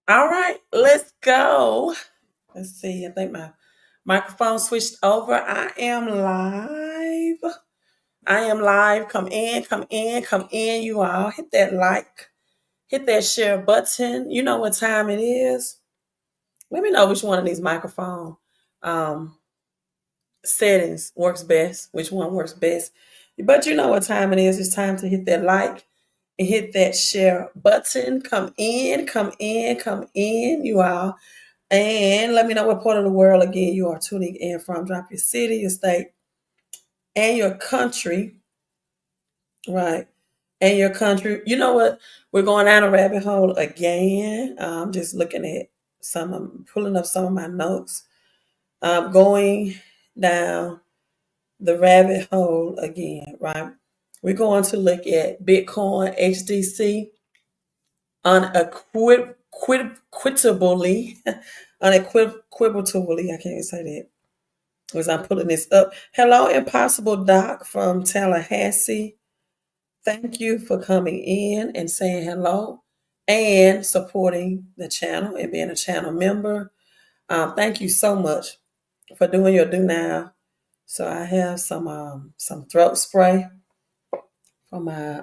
All right, let's go. Let's see. I think my microphone switched over. I am live. I am live. Come in, come in, come in. You all hit that like, hit that share button. You know what time it is. Let me know which one of these microphone um, settings works best. Which one works best? But you know what time it is. It's time to hit that like and hit that share button. Come in, come in, come in. You all. And let me know what part of the world again you are tuning in from. Drop your city, your state, and your country, right? And your country. You know what? We're going down a rabbit hole again. I'm just looking at pulling up some of my notes. Going down the rabbit hole again, right? We're going to look at Bitcoin, XDC, unequitably, unequitably, I can't even say that as I'm pulling this up. Hello, Impossible Doc from Tallahassee. Thank you for coming in and saying hello and supporting the channel and being a channel member. Thank you so much for doing your do now. So I have some throat spray for my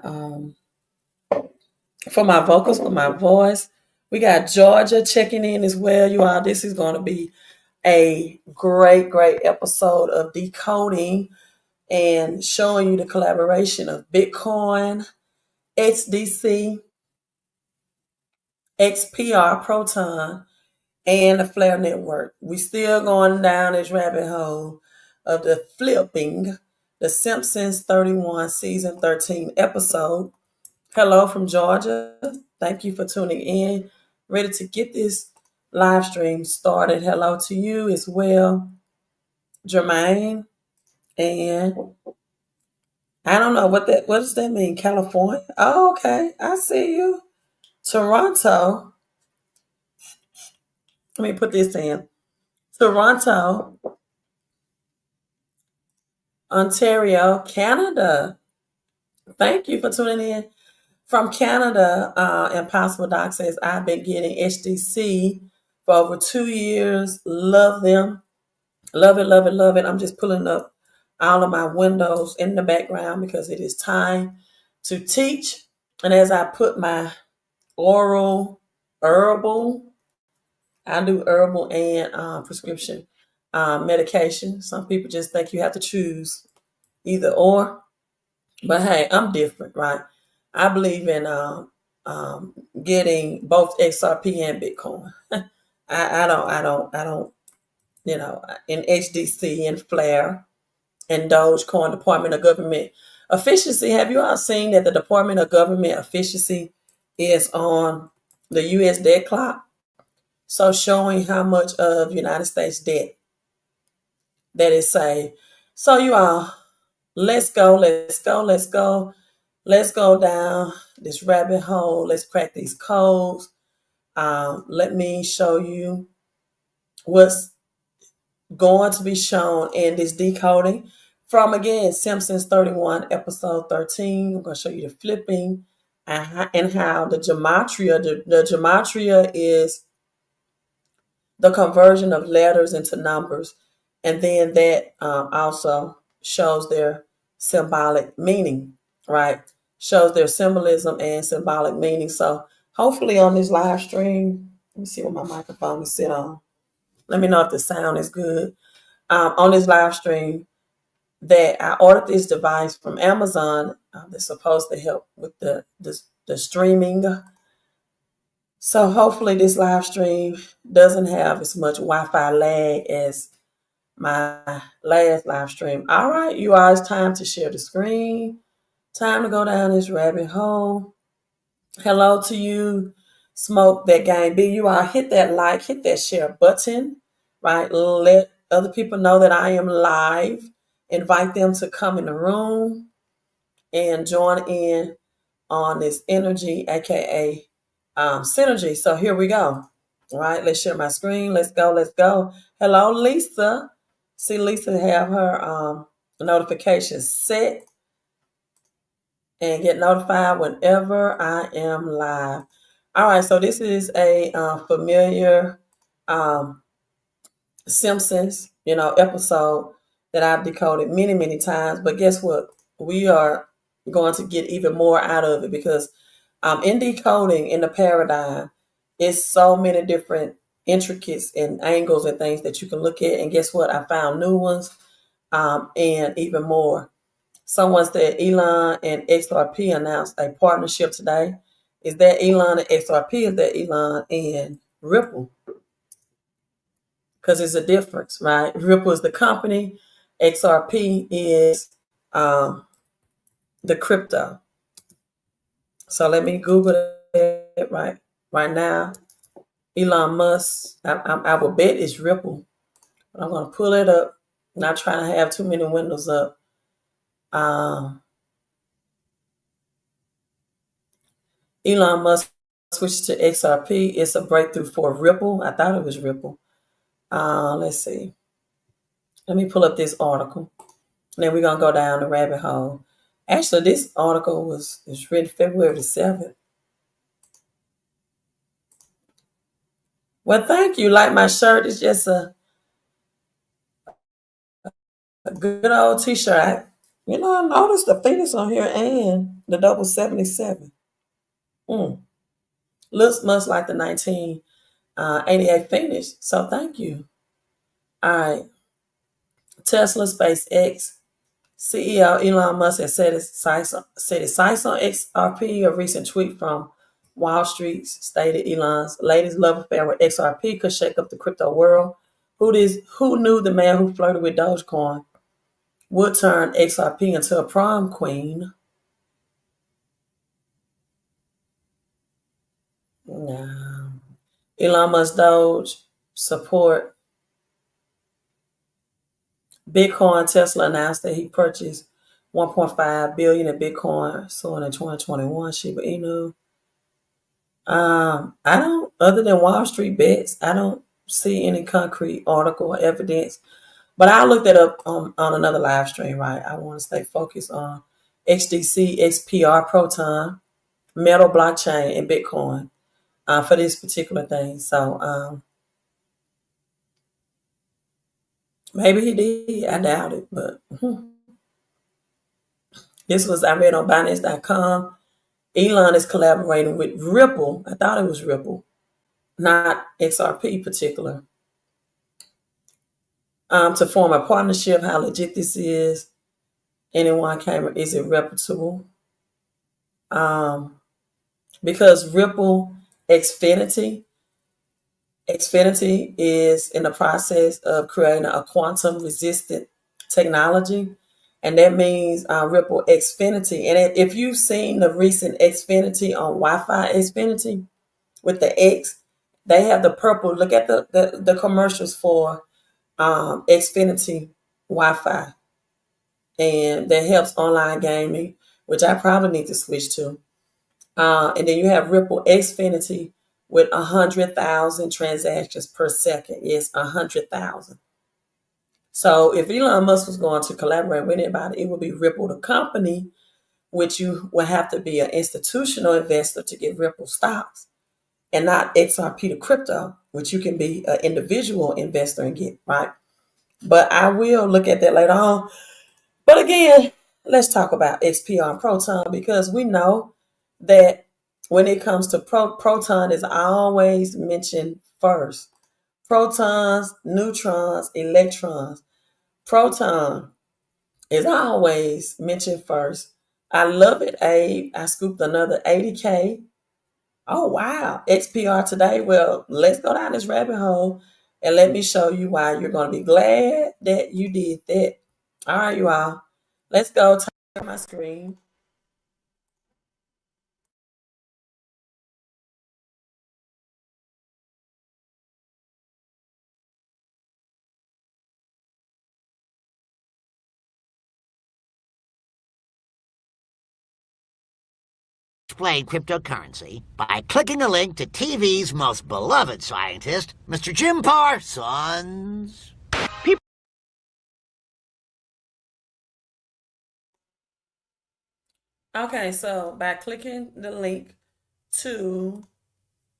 vocals, for my voice. We got Georgia checking in as well. You all, this is going to be a great, great episode of decoding and showing you the collaboration of Bitcoin, XDC, XPR, Proton, and the Flare Network. We still going down this rabbit hole of the flipping the Simpsons 31 season 13 episode. Hello from Georgia. Thank you for tuning in. Ready to get this live stream started. Hello to you as well, Jermaine. And I don't know what does that mean? California? Oh, okay. I see you. Toronto. Let me put this in. Toronto, Ontario, Canada. Thank you for tuning in. From Canada, Impossible Doc says, I've been getting HDC for over 2 years. Love them. Love it, love it, love it. I'm just pulling up all of my windows in the background because it is time to teach. And as I put my oral, herbal, I do herbal and prescription medication. Some people just think you have to choose either or. But hey, I'm different, right? I believe in getting both XRP and Bitcoin. I don't, in HDC and Flare and Dogecoin, Department of Government Efficiency. Have you all seen that the Department of Government Efficiency is on the U.S. debt clock? So showing how much of United States debt that is saved. So you all, let's go, let's go, let's go. Let's go down this rabbit hole. Let's crack these codes. Let me show you what's going to be shown in this decoding from, again, Simpsons 31, episode 13. I'm going to show you the flipping and how the gematria, the gematria is the conversion of letters into numbers. And then that also shows their symbolic meaning, right? Shows their symbolism and symbolic meaning. So hopefully on this live stream, let me see what my microphone is set on. Let me know if the sound is good. On this live stream, that I ordered this device from Amazon that's supposed to help with the streaming. So hopefully this live stream doesn't have as much Wi-Fi lag as my last live stream. All right, you all, it's time to share the screen. Time to go down this rabbit hole. Hello to you, Smoke That Game B. You all hit that like, hit that share button, right? Let other people know that I am live. Invite them to come in the room and join in on this energy, aka synergy. So here we go. All right, let's share my screen. Let's go, let's go. Hello, Lisa. See Lisa have her notifications set and get notified whenever I am live. All right, so this is a familiar um, Simpsons, episode that I've decoded many, many times. But guess what? We are going to get even more out of it because in decoding in the paradigm, it's so many different intricacies and angles and things that you can look at. And guess what? I found new ones and even more. Someone said Elon and XRP announced a partnership today. Is that Elon and XRP? Is that Elon and Ripple? Because there's a difference, right? Ripple is the company, XRP is um, the crypto. So let me Google it right now. Elon Musk, I will bet it's Ripple. But I'm going to pull it up. Not trying to have too many windows up. Elon Musk switched to XRP. It's a breakthrough for Ripple. I thought it was Ripple. Let's see. Let me pull up this article. And then we're going to go down the rabbit hole. Actually, this article was written February the 7th. Well, thank you. Like my shirt is just a good old t-shirt. I noticed the Phoenix on here and the double 77. Looks much like the 1988 Phoenix. So thank you. All right. Tesla SpaceX CEO Elon Musk has set his sights on XRP. A recent tweet from Wall Street stated Elon's latest love affair with XRP could shake up the crypto world. Who knew the man who flirted with Dogecoin would turn XRP into a prom queen? No. Elon Musk Doge support Bitcoin. Tesla announced that he purchased 1.5 billion in Bitcoin sold in 2021. Shiba Inu. I don't, other than Wall Street bets, I don't see any concrete article or evidence. But I'll look that up on another live stream, right? I want to stay focused on XDC, XPR, Proton, Metal blockchain, and Bitcoin for this particular thing. So maybe he did. I doubt it. But this was, I read on Binance.com. Elon is collaborating with Ripple. I thought it was Ripple, not XRP particular, to form a partnership. How legit this is? Anyone can, is it reputable? Because Ripple Xfinity is in the process of creating a quantum resistant technology. And that means Ripple Xfinity. And if you've seen the recent Xfinity on Wi-Fi Xfinity with the X, they have the purple. Look at the commercials for Xfinity Wi-Fi. And that helps online gaming, which I probably need to switch to. And then you have Ripple Xfinity with 100,000 transactions per second. Yes, 100,000. So if Elon Musk was going to collaborate with anybody, it would be Ripple, the company, which you would have to be an institutional investor to get Ripple stocks, and not XRP, the crypto, which you can be an individual investor and get, right? But I will look at that later on. But again, let's talk about XPR and Proton, because we know that when it comes to Proton is always mentioned first. Protons, neutrons, electrons. Proton is always mentioned first. I love it, Abe. I scooped another 80K. Oh, wow. XPR today. Well, let's go down this rabbit hole and let me show you why you're going to be glad that you did that. All right, you all. Let's go. Turn my screen. Explain cryptocurrency by clicking a link to TV's most beloved scientist, Mr. Jim Parsons. Okay, so by clicking the link to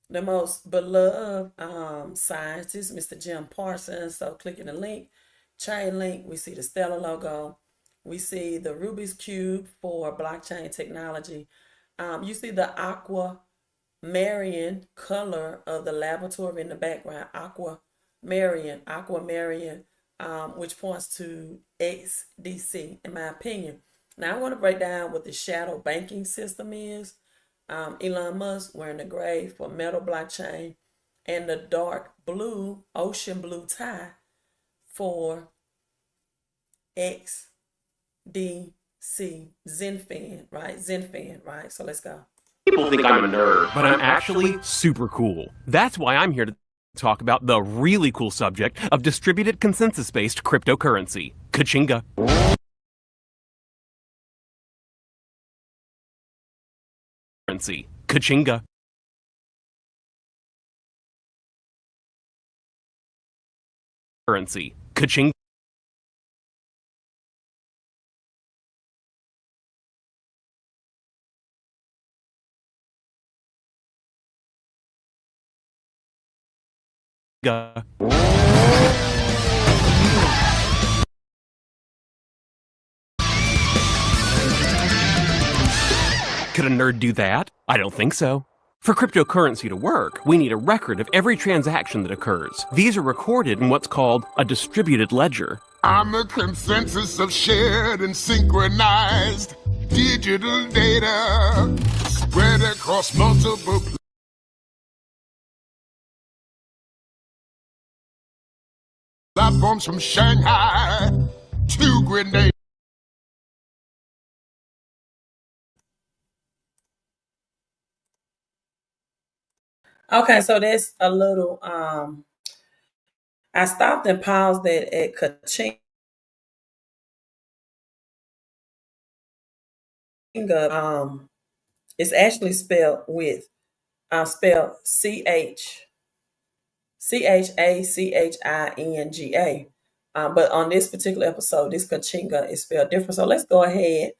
the most beloved scientist, Mr. Jim Parsons. So clicking the link, chain link, we see the Stellar logo. We see the Rubik's Cube for blockchain technology. You see the aqua Marion color of the laboratory in the background, aqua Marion, which points to XDC, in my opinion. Now I want to break down what the shadow banking system is. Elon Musk wearing the gray for metal blockchain and the dark blue, ocean blue tie for XDC, Zenfin, right? So let's go. People think I'm a nerd, but I'm actually super cool. That's why I'm here to talk about the really cool subject of distributed consensus-based cryptocurrency, Kachinga. Kachinga. Kachinga. Could a nerd do that? I don't think so. For cryptocurrency to work, we need a record of every transaction that occurs. These are recorded in what's called a distributed ledger. I'm the consensus of shared and synchronized digital data spread across multiple platforms from Shanghai to Grenada. Okay, so that's a little I stopped and paused it at Kachinga. It's actually spelled CHACHINGA. But on this particular episode, this Kachinga is spelled different. So let's go ahead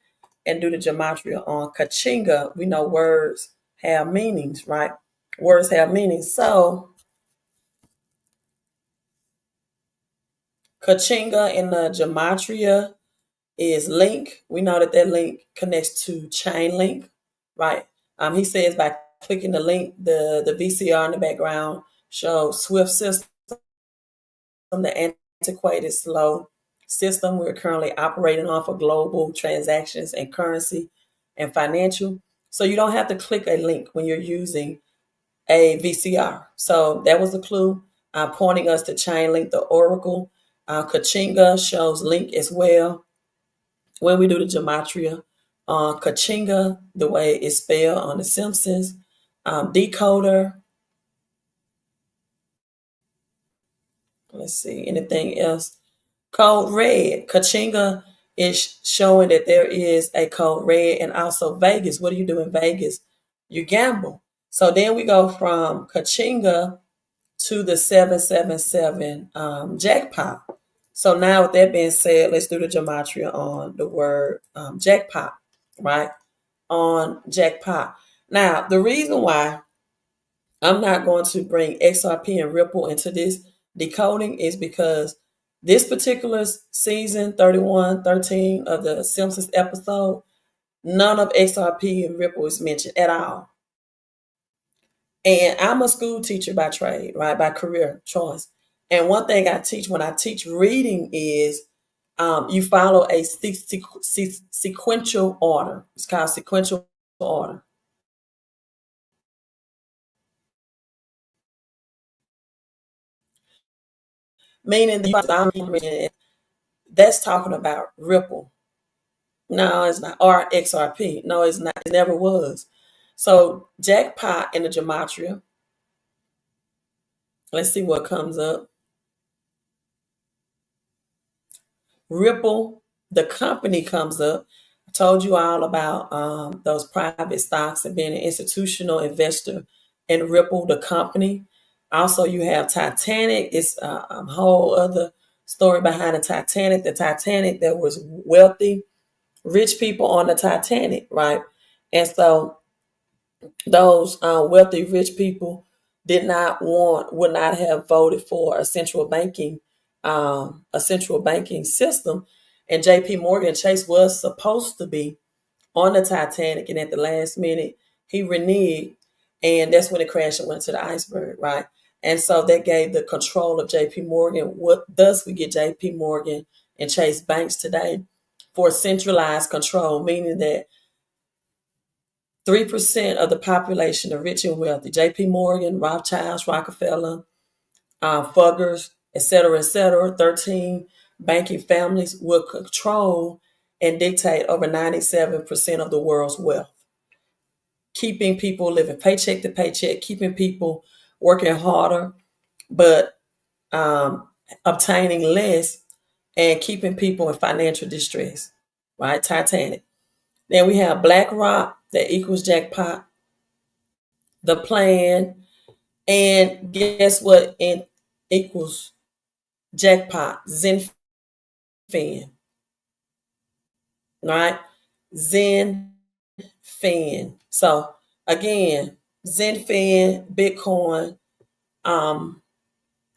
and do the gematria on Kachinga. We know words have meanings, right? Words have meanings. So Kachinga in the gematria is link. We know that that link connects to chain link, right? He says by clicking the link, the VCR in the background shows Swift system, the antiquated, slow system we're currently operating on for global transactions and currency and financial. So you don't have to click a link when you're using a VCR. So that was the clue, pointing us to Chainlink, the Oracle. Kachinga shows link as well. When we do the gematria on Kachinga, the way it's spelled on The Simpsons, decoder. Let's see, anything else? Code red. Kachinga is showing that there is a code red, and also Vegas. What do you do in Vegas? You gamble. So then we go from Kachinga to the 777 jackpot. So now with that being said, let's do the gematria on the word jackpot, right? On jackpot. Now, the reason why I'm not going to bring XRP and Ripple into this decoding is because this particular season, 3113 of the Simpsons episode, none of XRP and Ripple is mentioned at all. And I'm a school teacher by trade, right? By career choice. And one thing I teach when I teach reading is you follow a sequential order. It's called sequential order. Meaning that's talking about Ripple. No, it's not. Or XRP. No, it's not. It never was. So jackpot in the gematria. Let's see what comes up. Ripple, the company, comes up. I told you all about those private stocks and being an institutional investor in Ripple, the company. Also, you have Titanic. It's a whole other story behind the Titanic. The Titanic, there was wealthy, rich people on the Titanic, right? And so those wealthy, rich people would not have voted for a central banking system. And JP Morgan Chase was supposed to be on the Titanic, and at the last minute, he reneged, and that's when it crashed and went to the iceberg, right? And so that gave the control of JP Morgan. Thus we get JP Morgan and Chase banks today for centralized control, meaning that 3% of the population are rich and wealthy. JP Morgan, Rothschilds, Rockefeller, Fuggers, et cetera, 13 banking families will control and dictate over 97% of the world's wealth, keeping people living paycheck to paycheck, keeping people working harder, but obtaining less, and keeping people in financial distress, right? Titanic. Then we have BlackRock, that equals jackpot, the plan, and guess what equals jackpot? Zenfin, right? Zenfin. So again, Zenfin, Bitcoin,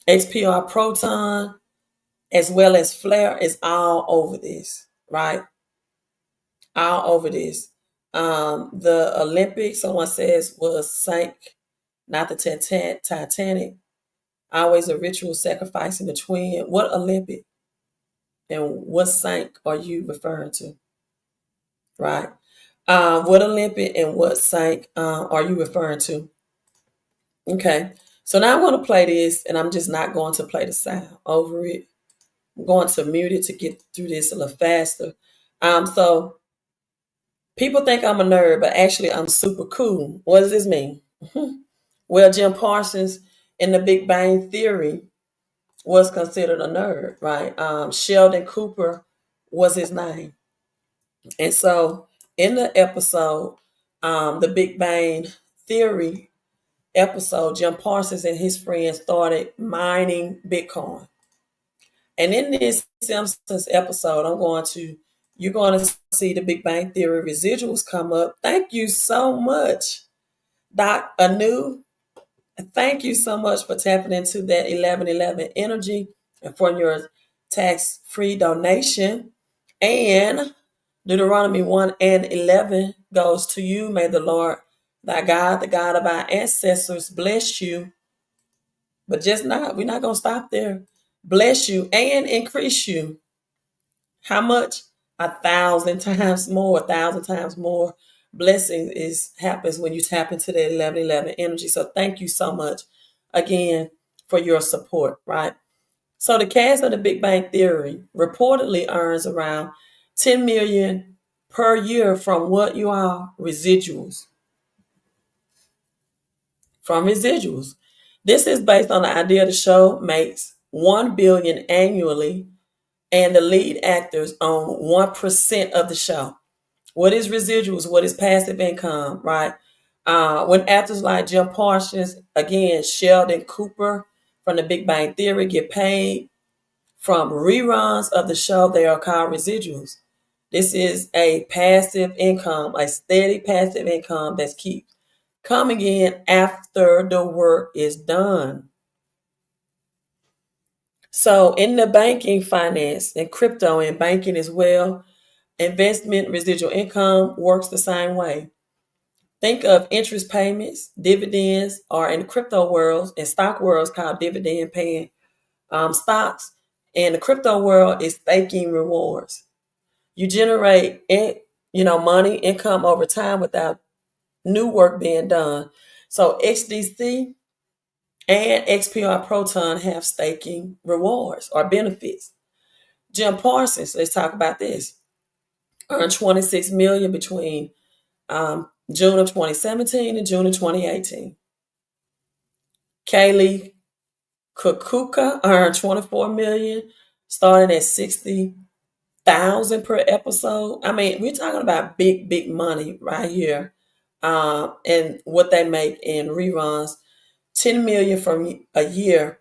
XPR, Proton, as well as Flare is all over this, right? All over this. The Olympics, someone says, was sank, not the Titanic. Always a ritual sacrificing the twin. What Olympic and what sank are you referring to? Right? What Olympic and what sank are you referring to? Okay. So now I'm going to play this, and I'm just not going to play the sound over it. I'm going to mute it to get through this a little faster. So people think I'm a nerd, but actually I'm super cool. What does this mean? Well, Jim Parsons in the Big Bang Theory was considered a nerd, right? Sheldon Cooper was his name. And so in the episode, the Big Bang Theory episode, Jim Parsons and his friends started mining Bitcoin. And in this Simpsons episode, you're going to see the Big Bang Theory residuals come up. Thank you so much, Doc Anu. Thank you so much for tapping into that 1111 energy and for your tax-free donation. And Deuteronomy 1:11 goes to you. May the Lord, thy God, the God of our ancestors, bless you. But we're not going to stop there. Bless you and increase you. How much? 1,000 times more, 1,000 times more. Blessing happens when you tap into the 1111 energy. So thank you so much again for your support, right? So the cast of the Big Bang Theory reportedly earns around 10 million per year from what you are? Residuals. From residuals. This is based on the idea the show makes 1 billion annually and the lead actors own 1% of the show. What is residuals? What is passive income, right? When actors like Jim Parsons, again, Sheldon Cooper from the Big Bang Theory get paid from reruns of the show, they are called residuals. This is a passive income, a steady passive income that keeps coming in after the work is done. So in the banking, finance, and crypto and banking as well, investment residual income works the same way. Think of interest payments, dividends, or in the crypto world and stock worlds called dividend paying stocks. And the crypto world is staking rewards. You generate money, income over time without new work being done. So XDC and XPR Proton have staking rewards or benefits. Jim Parsons, let's talk about this, earned $26 million between June of 2017 and June of 2018. Kaylee Kukuka earned $24 million, starting at $60,000 per episode. I mean, we're talking about big money right here, and what they make in reruns. $10 million from a year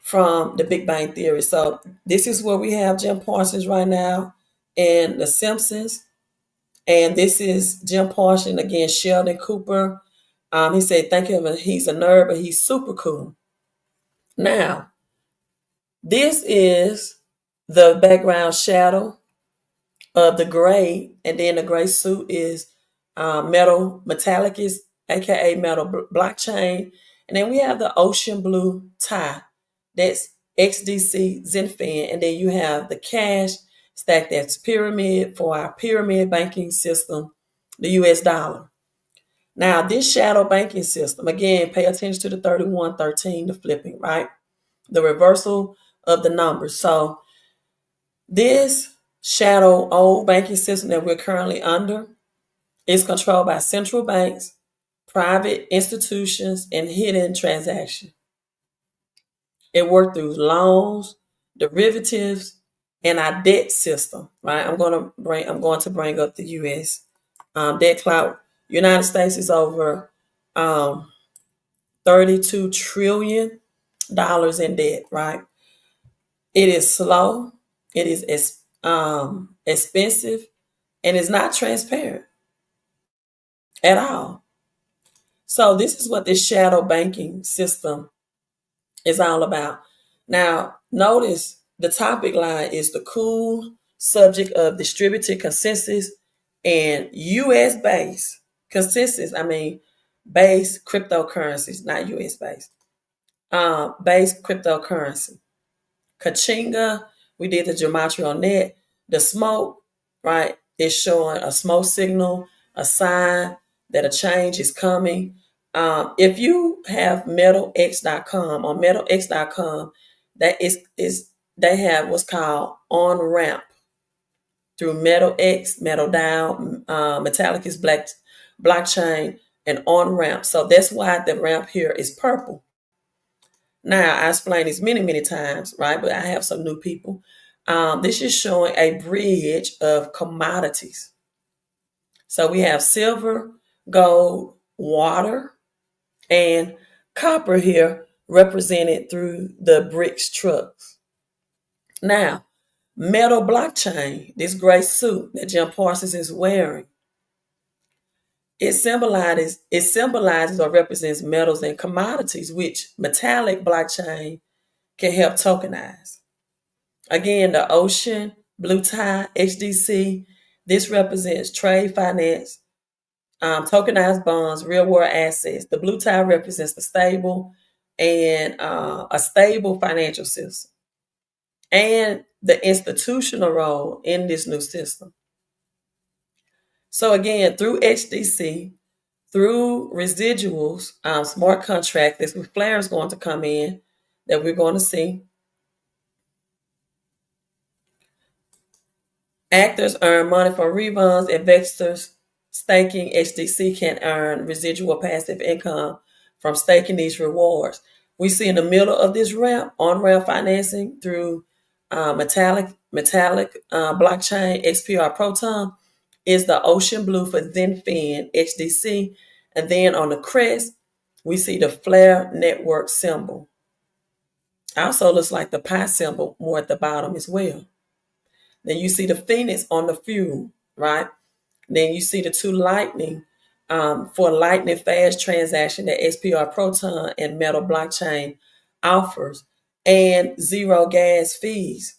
from the Big Bang Theory. So this is where we have Jim Parsons right now and The Simpsons. And this is Jim Parsons, again, Sheldon Cooper He said, think of him, he's a nerd, but he's super cool. Now, this is the background shadow of the gray, and then the gray suit is metal metallicus, aka metal blockchain. And then we have the ocean blue tie. That's XDC Zenfin. And then you have the cash stack, that's pyramid for our pyramid banking system, the US dollar. Now, this shadow banking system, again, pay attention to the 3113, the flipping, right? The reversal of the numbers. So this shadow old banking system that we're currently under is controlled by central banks, private institutions, and hidden transactions. It worked through loans, derivatives, and our debt system. Right? I'm going to bring up the U.S. Debt clout. United States is over $32 trillion in debt. Right? It is slow. It is expensive, and it's not transparent at all. So this is what this shadow banking system is all about. Now, notice the topic line is the cool subject of distributed consensus and US based consensus. Base cryptocurrencies, not US based. Base cryptocurrency. Kachinga, we did the geometry on that. The smoke, right, is showing a smoke signal, a sign that a change is coming. If you have metalx.com, on metalx.com, that is they have what's called on ramp through MetalX, Metal Down, Metallicus blockchain, and on ramp. So that's why the ramp here is purple. Now, I explained this many, many times, right? But I have some new people. This is showing a bridge of commodities. So we have silver, gold, water, and copper here represented through the bricks trucks. Now, metal blockchain, this gray suit that Jim Parsons is wearing, it symbolizes or represents metals and commodities, which metallic blockchain can help tokenize. Again, the ocean blue tie, XDC, this represents trade finance, tokenized bonds, real world assets. The blue tie represents the stable and a stable financial system and the institutional role in this new system. So again, through XDC, through residuals, smart contract, this flare is going to come in that we're going to see. Actors earn money from refunds. Investors staking XDC can earn residual passive income from staking these rewards. We see in the middle of this ramp, on-ramp financing through metallic blockchain, XPR PROTON, is the ocean blue for Zenfin XDC. And then on the crest, we see the Flare network symbol. Also looks like the pi symbol more at the bottom as well. Then you see the Phoenix on the fuel, right? Then you see the two lightning for lightning fast transaction that XPR Proton and Metal Blockchain offers, and zero gas fees.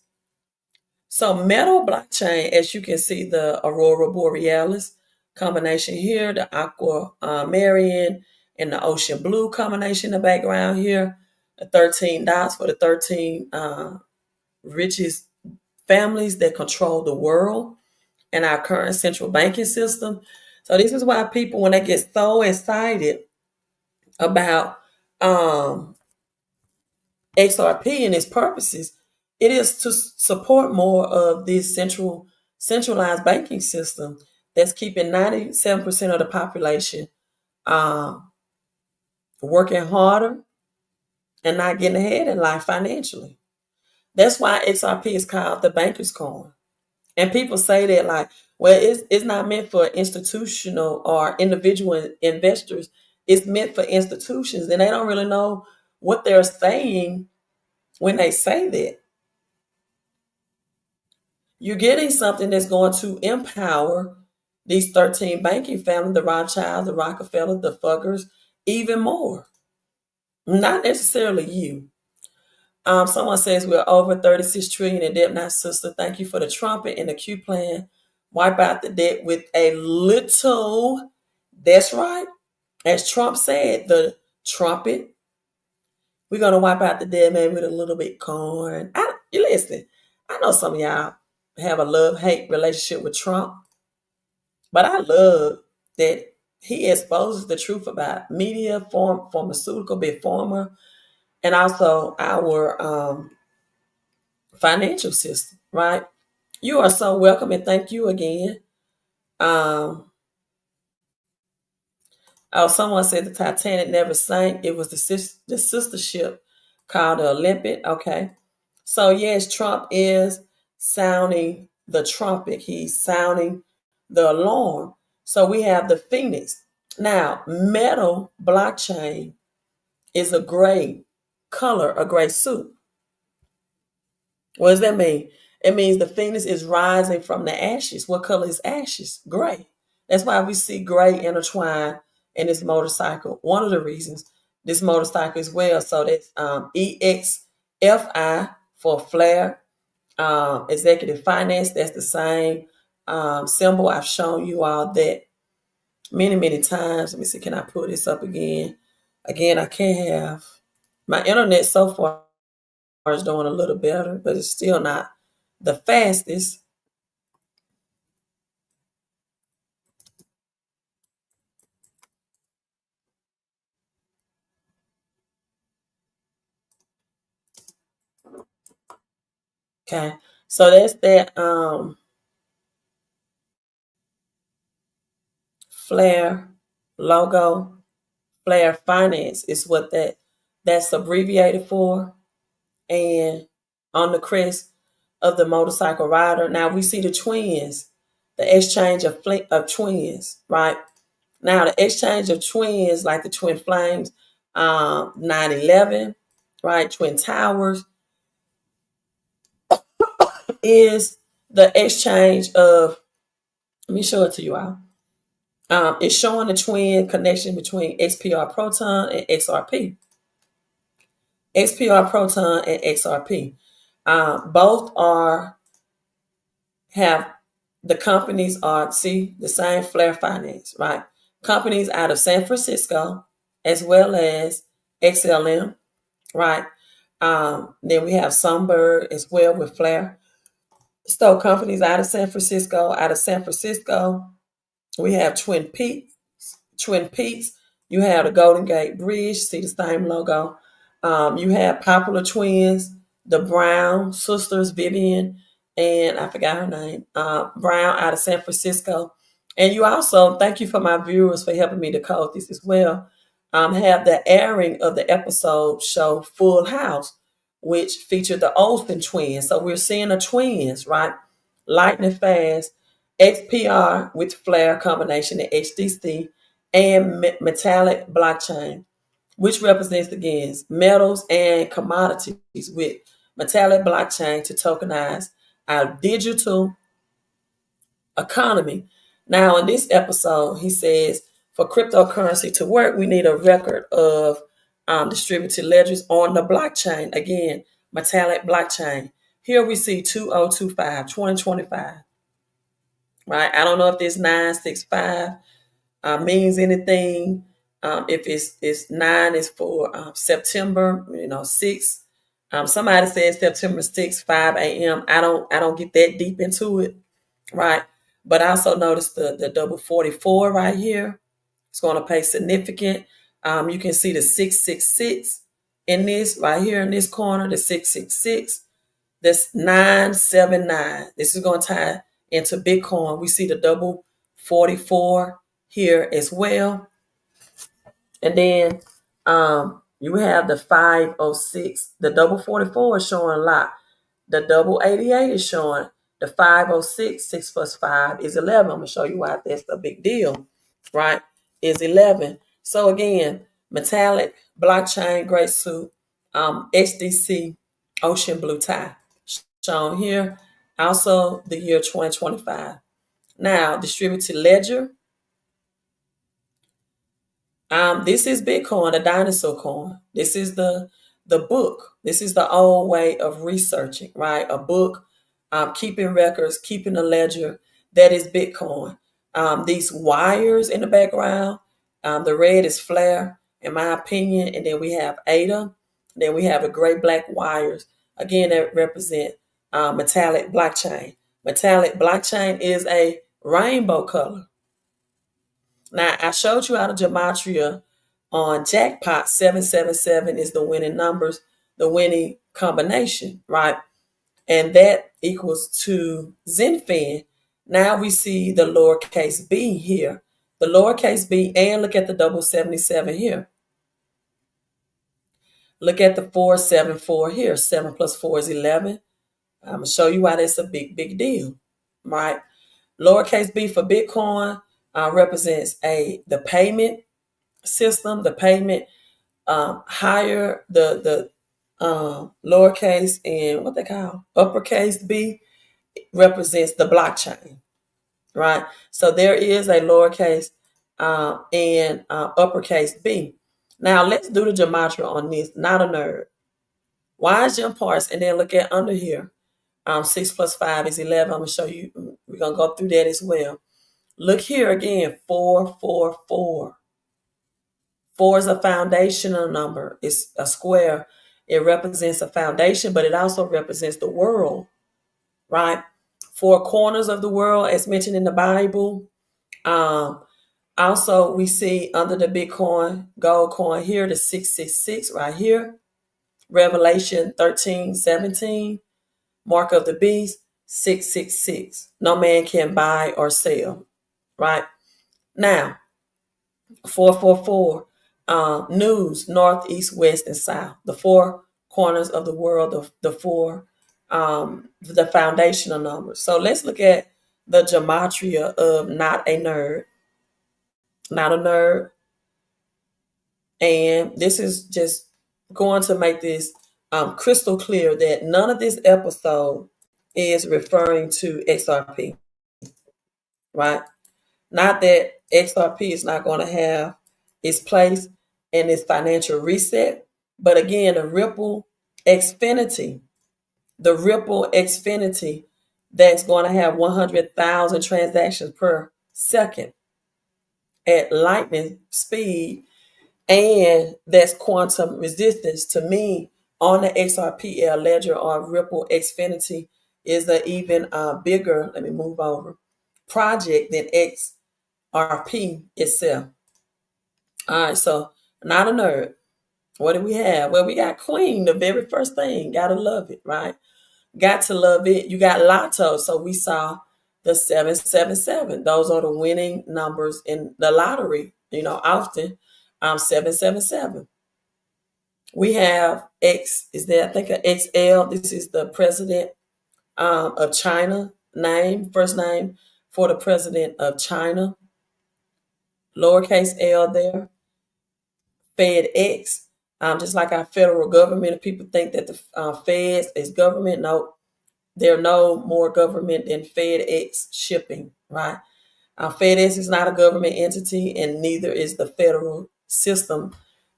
So Metal Blockchain, as you can see, the Aurora Borealis combination here, the Aqua Marian and the Ocean Blue combination in the background here, the 13 dots for the 13 richest families that control the world and our current central banking system. So this is why people, when they get so excited about XRP and its purposes, it is to support more of this centralized banking system that's keeping 97% of the population working harder and not getting ahead in life financially. That's why XRP is called the banker's coin. And people say that like, well, it's not meant for institutional or individual investors. It's meant for institutions, and they don't really know what they're saying when they say that. You're getting something that's going to empower these 13 banking families, the Rothschilds, the Rockefeller, the Fuggers, even more. Not necessarily you. Someone says we're over 36 trillion in debt now, sister. Thank you for the trumpet and the Q plan. Wipe out the debt with a little. That's right. As Trump said, the trumpet. We're gonna wipe out the debt, man, with a little bit corn. You listen. I know some of y'all have a love-hate relationship with Trump, but I love that he exposes the truth about media, pharmaceutical, big pharma, and also our financial system, right? You are so welcome and thank you again. Someone said the Titanic never sank. It was the sister ship called the Olympic. Okay. So, yes, Trump is sounding the trumpet. He's sounding the alarm. So, we have the Phoenix. Now, metal blockchain is a gray color, a gray suit. What does that mean? It means the Phoenix is rising from the ashes. What color is ashes? Gray. That's why we see gray intertwined in this motorcycle. One of the reasons this motorcycle as well. So that's EXFI for flare. Executive finance, that's the same symbol. I've shown you all that many, many times. Let me see, can I pull this up again? Again, I can't have. My internet so far is doing a little better, but it's still not the fastest. Okay, so that's that Flare logo. Flare Finance is what that's abbreviated for, and on the crest of the motorcycle rider. Now we see the twins, the exchange of twins, right? Now the exchange of twins, like the twin flames, 9/11, right? Twin towers is the exchange of. Let me show it to you all. It's showing the twin connection between XPR Proton and XRP. XPR Proton and XRP. Both have the companies are the same Flare Finance, right? Companies out of San Francisco as well as XLM, right? Then we have Sunbird as well with Flare. So companies out of San Francisco, we have Twin Peaks. You have the Golden Gate Bridge, see the same logo. You have Popular Twins, the Brown sisters, Vivian, and I forgot her name, Brown out of San Francisco. And you also, thank you for my viewers for helping me to code this as well, have the airing of the episode show Full House, which featured the Olsen twins. So we're seeing the twins, right? Lightning fast, XPR with Flare combination and XDC, and metallic blockchain, which represents again metals and commodities with metallic blockchain to tokenize our digital economy. Now, in this episode, he says for cryptocurrency to work, we need a record of distributed ledgers on the blockchain. Again, metallic blockchain. Here we see 2025. Right? I don't know if this 965 means anything. If it's 9 is for September, 6. Somebody said September 6, 5 a.m. I don't get that deep into it, right? But I also noticed the double 44 right here. It's going to pay significant. You can see the 666 in this right here in this corner, the 666. That's 979. This is going to tie into Bitcoin. We see the double 44 here as well. And then you have the 506. The double 44 is showing a lot. The double 88 is showing. The 506, 6 plus 5 is 11. I'm going to show you why that's a big deal, right? Is 11. So again, metallic, blockchain, gray suit, XDC, ocean blue tie shown here. Also the year 2025. Now, distributed ledger. This is Bitcoin, a dinosaur coin. This is the book. This is the old way of researching, right? A book, keeping records, keeping a ledger. That is Bitcoin. These wires in the background, the red is flare, in my opinion, and then we have ADA. Then we have the gray black wires. Again, that represent metallic blockchain. Metallic blockchain is a rainbow color. Now, I showed you out of gematria on jackpot. 777 is the winning numbers, the winning combination, right? And that equals to Zenfin. Now we see the lowercase b here. The lowercase b, and look at the double 77 here. Look at the 474 here. 7 plus 4 is 11. I'm going to show you why that's a big deal, right? Lowercase b for Bitcoin represents the payment system, the payment higher, the lowercase and what they call uppercase b represents the blockchain, right? So there is a lowercase and uppercase b. Now let's do the gematria on this. Not a nerd. Why is jump parts? And then look at under here. 6 plus 5 is 11. I'm going to show you. We're going to go through that as well. Look here again. 4, 4, 4. 4 is a foundational number. It's a square. It represents a foundation, but it also represents the world, right? 4 corners of the world, as mentioned in the Bible. Also, we see under the Bitcoin gold coin here, the 666 right here. Revelation 13:17. Mark of the beast, 666. No man can buy or sell, right? Now, 444, news, north, east, west, and south. The 4 corners of the world, the 4, the foundational numbers. So let's look at the gematria of not a nerd. Not a nerd. And this is just going to make this crystal clear that none of this episode is referring to XRP, right? Not that XRP is not going to have its place in its financial reset, but again, the Ripple Xfinity that's going to have 100,000 transactions per second at lightning speed, and that's quantum resistance. To me, on the XRPL ledger or Ripple Xfinity is an even bigger, let me move over, project than XRP itself. All right, so not a nerd. What do we have? Well, we got Queen, the very first thing. Gotta love it, right? Got to love it. You got Lotto. So we saw the 777. Those are the winning numbers in the lottery, often 777. We have X, is there, I think, an XL. This is the president of China first name for the president of China. Lowercase l there. FedEx, just like our federal government. If people think that the feds is government, no, they're no more government than FedEx shipping, right? FedEx is not a government entity, and neither is the federal system,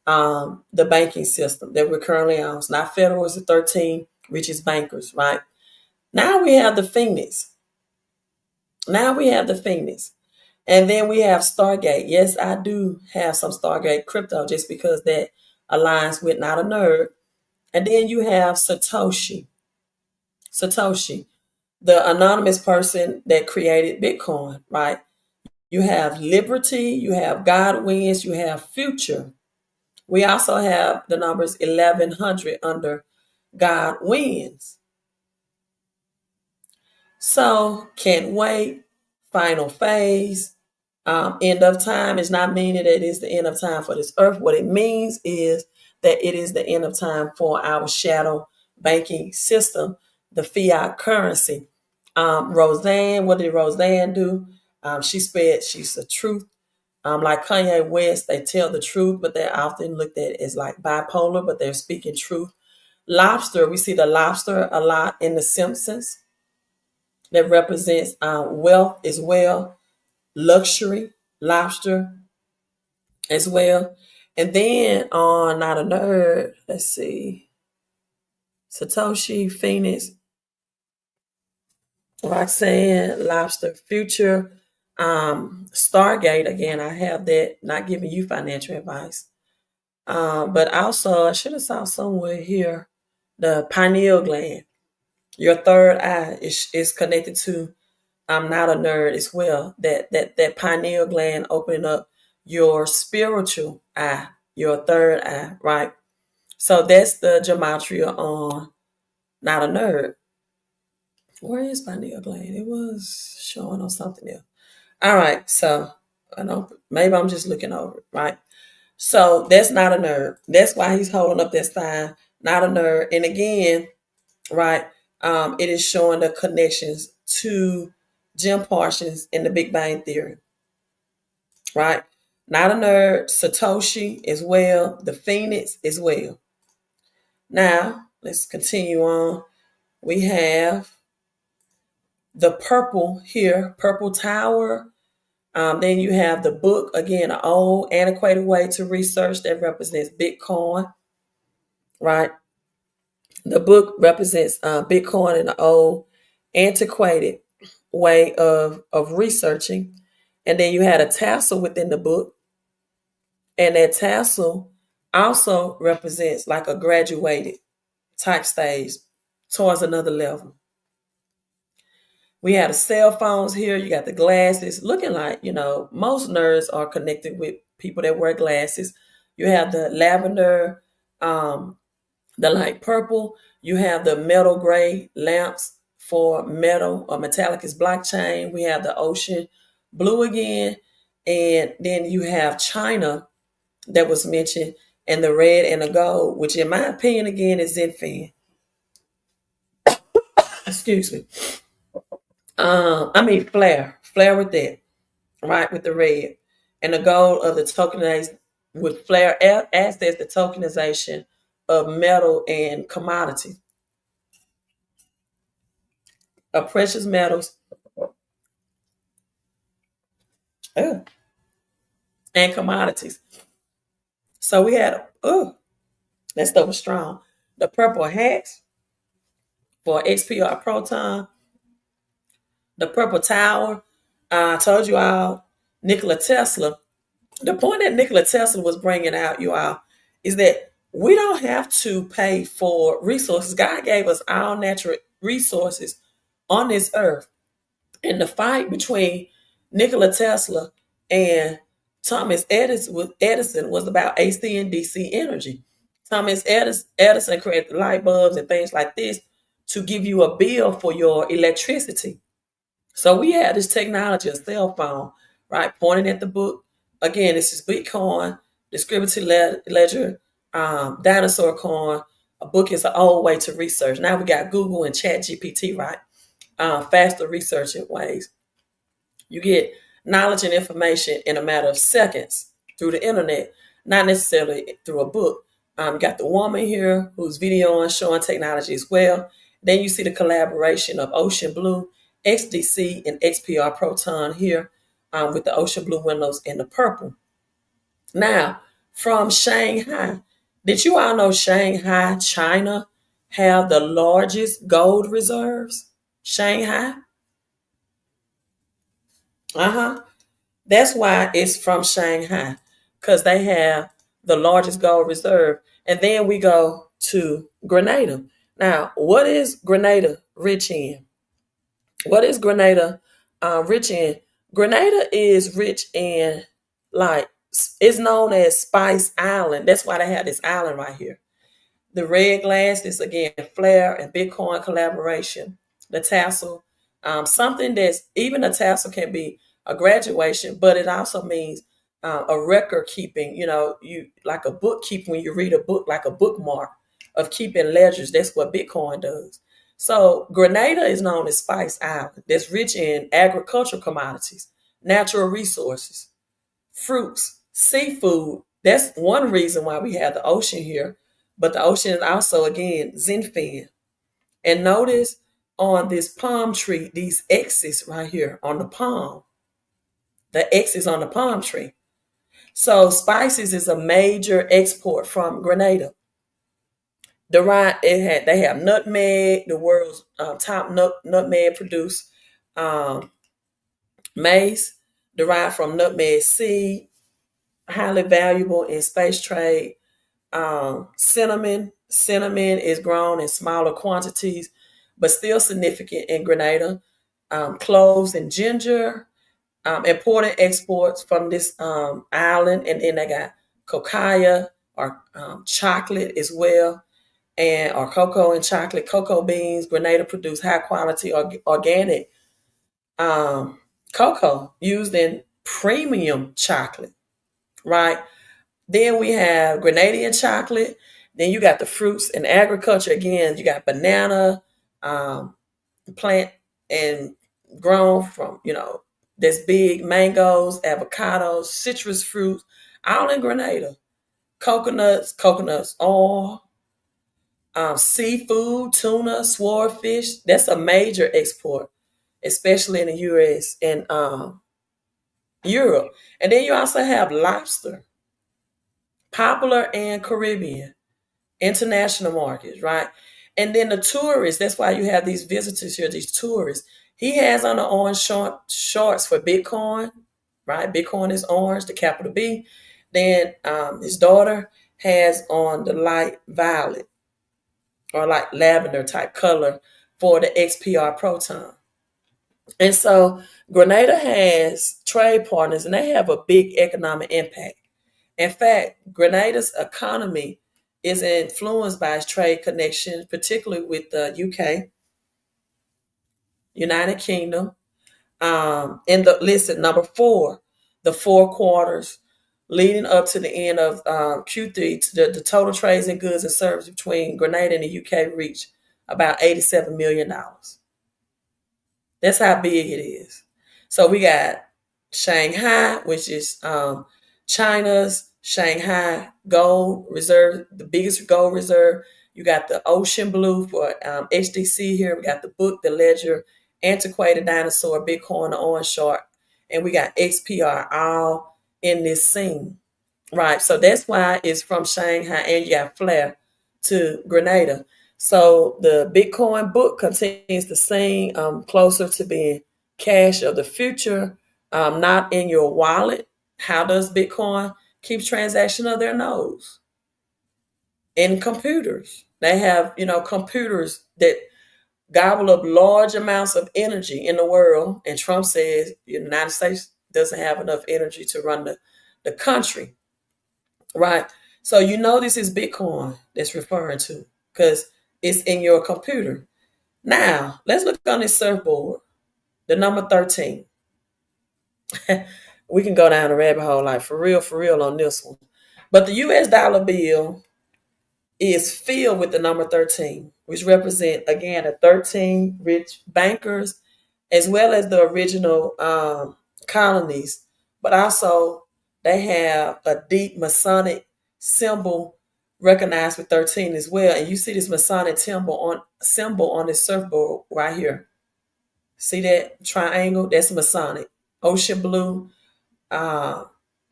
the banking system that we're currently on. It's not federal, it's the 13 richest bankers, right? Now we have the Phoenix. And then we have Stargate. Yes, I do have some Stargate crypto just because that aligns with not a nerd. And then you have Satoshi, the anonymous person that created Bitcoin, right? You have Liberty, you have God Wins, you have Future. We also have the numbers 1100 under God Wins. So, can't wait. Final phase. End of time is not meaning that it is the end of time for this earth. What it means is that it is the end of time for our shadow banking system, the fiat currency. Roseanne, what did Roseanne do? She's the truth. Like Kanye West, they tell the truth, but they're often looked at as like bipolar, but they're speaking truth. Lobster, we see the lobster a lot in The Simpsons. That represents wealth as well, luxury, lobster. as well. And then on Not a Nerd, let's see, Satoshi, Phoenix, Roxanne, Lobster, Future, Stargate. Again, I have that. Not giving you financial advice, but also I should have saw somewhere here the pineal gland. Your third eye is connected to I'm Not a Nerd as well. That pineal gland opening up your spiritual eye, your third eye, right? So that's the gematria on Not a Nerd. Where is pineal gland? It was showing on something else. All right, so I don't. Maybe I'm just looking over it, right? So that's Not a Nerd. That's why he's holding up that sign, Not a Nerd. And again, right, it is showing the connections to Jim Parsons in the Big Bang Theory, right? Not a Nerd, Satoshi as well, the Phoenix as well. Now let's continue on. We have the purple here, Purple Tower. Then you have the book, again, an old antiquated way to research that represents Bitcoin, right? The book represents Bitcoin in an old antiquated way of researching. And then you had a tassel within the book. And that tassel also represents like a graduated type stage towards another level. We had the cell phones here. You got the glasses looking like, most nerds are connected with people that wear glasses. You have the lavender, the light purple. You have the metal gray lamps for metal or metallic is blockchain. We have the ocean blue again. And then you have China that was mentioned, and the red and the gold, which in my opinion, again, is Zenfin. Excuse me. Flare with that, right? With the red and the gold of the tokenization with Flare as there's the tokenization of metal and commodity, of precious metals, and commodities. So we had, that stuff was strong. The purple hats for XPR Proton, the purple tower. I told you all, Nikola Tesla. The point that Nikola Tesla was bringing out, you all, is that we don't have to pay for resources. God gave us all natural resources on this earth. And the fight between Nikola Tesla and Thomas Edison was about AC and DC energy. Thomas Edison created the light bulbs and things like this to give you a bill for your electricity. So we had this technology, a cell phone, right, pointing at the book. Again, this is Bitcoin, distributed ledger, dinosaur coin. A book is an old way to research. Now we got Google and Chat GPT, right? Faster researching ways. You get knowledge and information in a matter of seconds through the internet, not necessarily through a book. You got the woman here who's videoing, showing technology as well. Then you see the collaboration of Ocean Blue, XDC, and XPR Proton here with the Ocean Blue windows and the purple. Now, from Shanghai, did you all know Shanghai, China, have the largest gold reserves? Shanghai? That's why it's from Shanghai, because they have the largest gold reserve. And then we go to Grenada. Now, what is Grenada rich in? What is Grenada rich in? Grenada is rich in, like, it's known as Spice Island. That's why they have this island right here. The red glass is, again, Flare and Bitcoin collaboration. The tassel, something that's, even a tassel can be a graduation, but it also means a record keeping, you like a bookkeeping when you read a book, like a bookmark of keeping ledgers. That's what Bitcoin does. So Grenada is known as Spice Island. That's rich in agricultural commodities, natural resources, fruits, seafood. That's one reason why we have the ocean here. But the ocean is also, again, Zenfin. And notice on this palm tree, these X's right here on the palm. The X is on the palm tree. So spices is a major export from Grenada. They have nutmeg, the world's top nutmeg produced um, maize derived from nutmeg seed, highly valuable in space trade. Cinnamon is grown in smaller quantities, but still significant in Grenada. Cloves and ginger, important exports from this island, and then they got cacao or chocolate as well, and or cocoa and chocolate, cocoa beans. Grenada produce high quality organic um, cocoa used in premium chocolate, right? Then we have Grenadian chocolate. Then you got the fruits and agriculture. Again, you got banana, um, plant and grown from, that's big, mangoes, avocados, citrus fruits, all in Grenada. Coconuts, oil, seafood, tuna, swordfish. That's a major export, especially in the US and Europe. And then you also have lobster, popular and Caribbean, international markets, right? And then the tourists, that's why you have these visitors here, these tourists. He has on the orange shorts for Bitcoin, right? Bitcoin is orange, the capital B. Then his daughter has on the light violet or like lavender type color for the XPR Proton. And so Grenada has trade partners and they have a big economic impact. In fact, Grenada's economy is influenced by its trade connections, particularly with the UK, United Kingdom. In the listen, number 4, the 4 quarters leading up to the end of Q3, the total trades in goods and services between Grenada and the UK reached about $87 million. That's how big it is. So we got Shanghai, which is China's Shanghai gold reserve, the biggest gold reserve. You got the ocean blue for XDC here. We got the book, the ledger, antiquated dinosaur, Bitcoin, the orange shark, and we got XPR all in this scene, right? So that's why it's from Shanghai, and you got Flair to Grenada. So the Bitcoin book contains the same, closer to being cash of the future, not in your wallet. How does Bitcoin keep transaction of their nodes? In computers. They have, computers that gobble up large amounts of energy in the world. And Trump says the United States doesn't have enough energy to run the country, right? So this is Bitcoin that's referring to because it's in your computer. Now, let's look on this surfboard, the number 13. We can go down the rabbit hole like for real on this one. But the US dollar bill is filled with the number 13, which represent, again, the 13 rich bankers, as well as the original colonies. But also, they have a deep Masonic symbol recognized with 13 as well. And you see this Masonic symbol on this surfboard right here. See that triangle? That's Masonic. Ocean blue,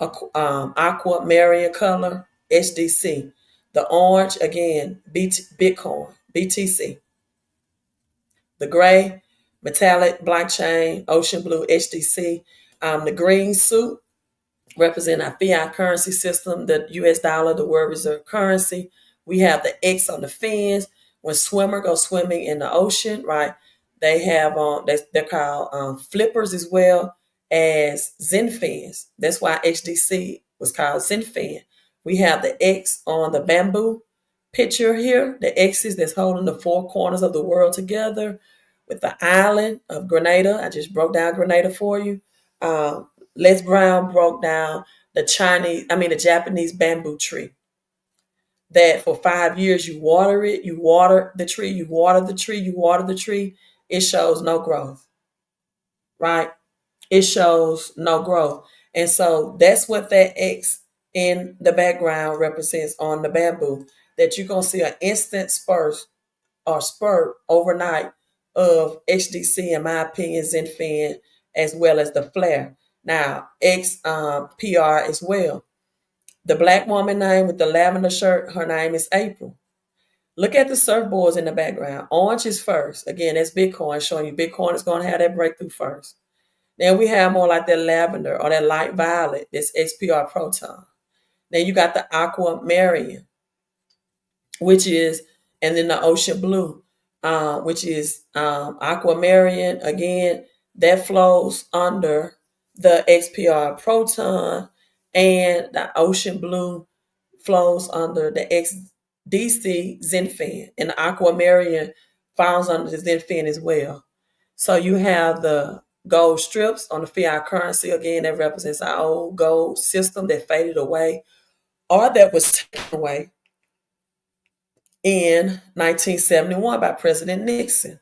aquamarine color, XDC. The orange, again, Bitcoin, BTC. The gray, metallic blockchain, ocean blue, XDC. The green suit represent our fiat currency system, the US dollar, the world reserve currency. We have the X on the fins. When swimmer goes swimming in the ocean, right, they have they're called flippers as well as Zen fins. That's why XDC was called Zen fin. We have the X on the bamboo picture here, the X's that's holding the 4 corners of the world together with the island of Grenada. I just broke down Grenada for you. Les Brown broke down the Japanese bamboo tree. That for 5 years you water it, you water the tree, you water the tree, you water the tree. It shows no growth, right? It shows no growth. And so that's what that X in the background represents on the bamboo, that you're going to see an instant spurt overnight of XDC, in my opinion, Zenfin, as well as the flare. Now, XPR as well. The black woman name with the lavender shirt, her name is April. Look at the surfboards in the background. Orange is first. Again, that's Bitcoin, showing you Bitcoin is going to have that breakthrough first. Then we have more like that lavender or that light violet. That's XPR Proton. Then you got the aquamarine, which is, and then the ocean blue, which is aquamarine. Again, that flows under the XPR Proton, and the ocean blue flows under the XDC Zenfin, and the aquamarine falls under the Zenfin as well. So you have the gold strips on the fiat currency. Again, that represents our old gold system that faded away or that was taken away in 1971 by President Nixon.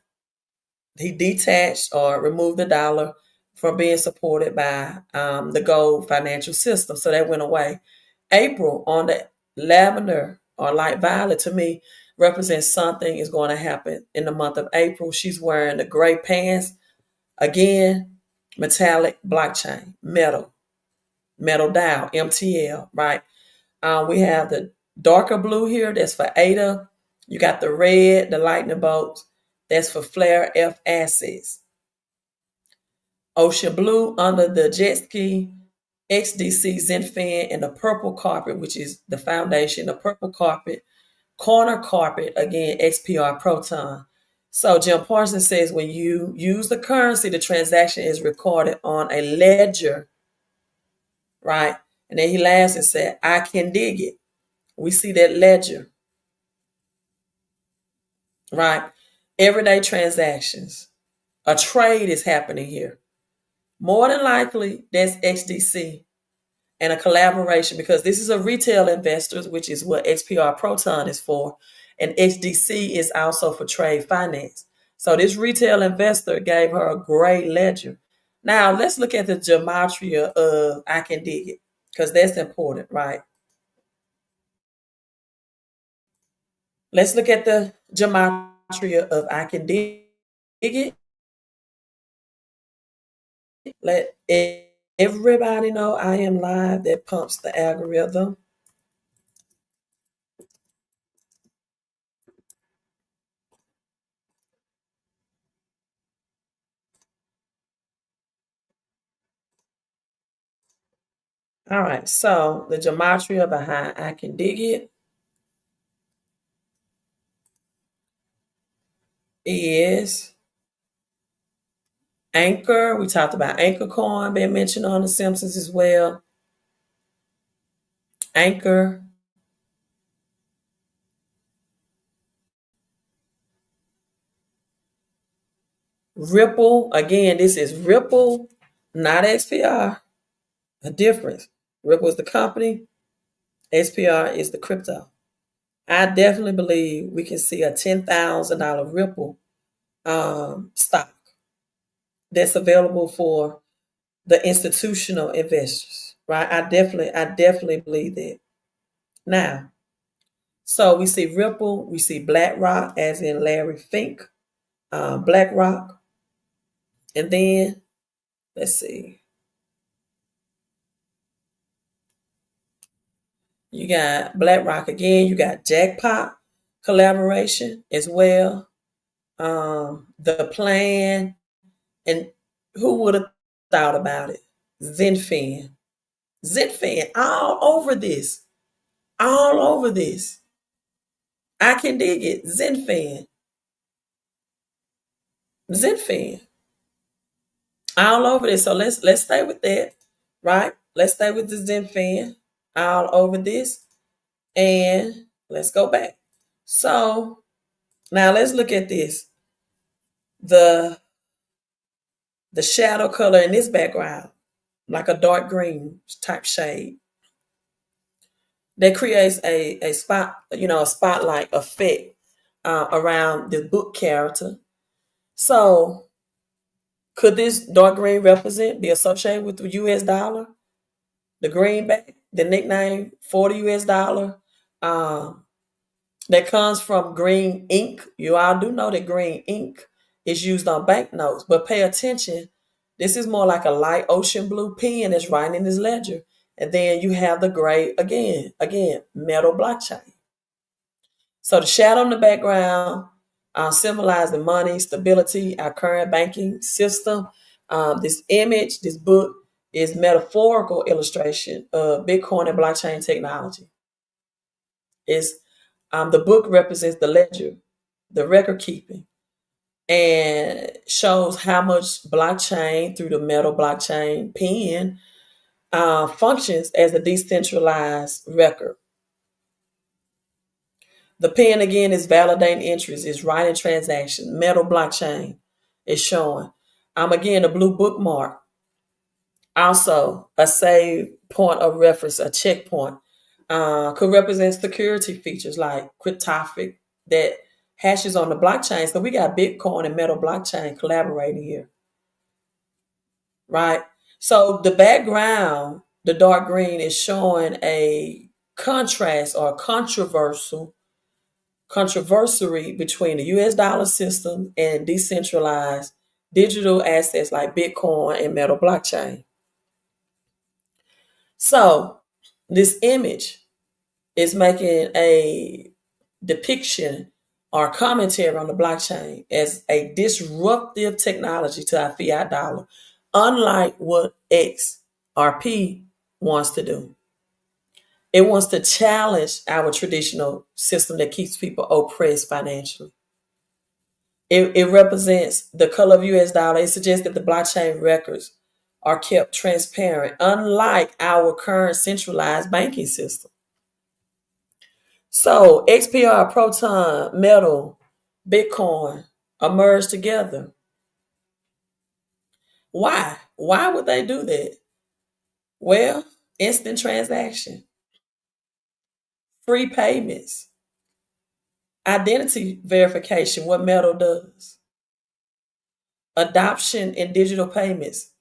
He detached or removed the dollar from being supported by the gold financial system. So that went away. April on the lavender or light violet, to me, represents something is going to happen in the month of April. She's wearing the gray pants. Again, metallic blockchain, metal dial, MTL, right? We have the darker blue here. That's for ADA. You got the red, the lightning bolts. That's for Flare F assets. Ocean blue under the jet ski, XDC Zenfin, and the purple carpet, which is the foundation, the purple carpet, corner carpet, again, XPR Proton. So Jim Parsons says when you use the currency, the transaction is recorded on a ledger, right? And then he laughs and said, I can dig it. We see that ledger, right? Everyday transactions. A trade is happening here. More than likely, that's XDC and a collaboration, because this is a retail investors, which is what XPR Proton is for. And XDC is also for trade finance. So this retail investor gave her a gray ledger. Now let's look at the gematria of I can dig it, because that's important, right? Let's look at the gematria of I can dig it. Let everybody know I am live. That pumps the algorithm. All right, so the gematria behind I can dig it is Anchor. We talked about Anchor Coin being mentioned on The Simpsons as well. Anchor. Ripple. Again, this is Ripple, not XPR. A difference. Ripple is the company. XPR is the crypto. I definitely believe we can see a $10,000 Ripple stock that's available for the institutional investors, right? I definitely believe that. Now, so we see Ripple, we see BlackRock, as in Larry Fink, BlackRock, and then let's see, you got BlackRock again. You got Jackpot collaboration as well. The plan, and who would have thought about it? Zenfin, all over this. I can dig it. Zenfin, all over this. So let's stay with that, right? Let's stay with the Zenfin all over this, and let's go back. So now let's look at this. The shadow color in this background, like a dark green type shade, that creates a spot, a spotlight effect around the book character. So could this dark green be associated with the US dollar? The greenback, the nickname for the US dollar, that comes from green ink. You all do know that green ink is used on banknotes, but pay attention. This is more like a light ocean blue pen that's writing in this ledger. And then you have the gray, again, metal blockchain. So the shadow in the background symbolizing money, stability, our current banking system. This image, this book is metaphorical illustration of Bitcoin and blockchain technology. The book represents the ledger, the record keeping, and shows how much blockchain through the metal blockchain pen functions as a decentralized record. The pen again is validating entries, is writing transactions. Metal blockchain is showing. Again, a blue bookmark. Also, a save point of reference, a checkpoint. Could represent security features like cryptographic that hashes on the blockchain. So we got Bitcoin and metal blockchain collaborating here. Right? So the background, the dark green, is showing a contrast or controversy between the US dollar system and decentralized digital assets like Bitcoin and metal blockchain. So this image is making a depiction or commentary on the blockchain as a disruptive technology to our fiat dollar, unlike what XRP wants to do. It wants to challenge our traditional system that keeps people oppressed financially. It represents the color of US dollar. It suggests that the blockchain records are kept transparent, unlike our current centralized banking system. So XPR, Proton, Metal, Bitcoin are merged together. Why? Why would they do that? Well, instant transaction, free payments, identity verification, what Metal does, adoption in digital payments,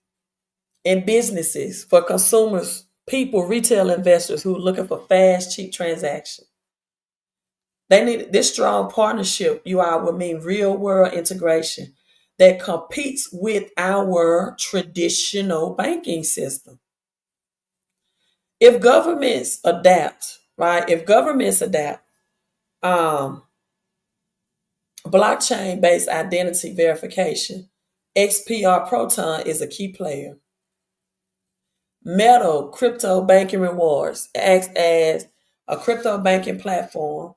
in businesses for consumers, people, retail investors who are looking for fast, cheap transactions. They need this strong partnership, you all, will mean real world integration that competes with our traditional banking system. If governments adapt, right? If governments adapt, blockchain-based identity verification, XPR Proton is a key player. Metal, crypto banking rewards, acts as a crypto banking platform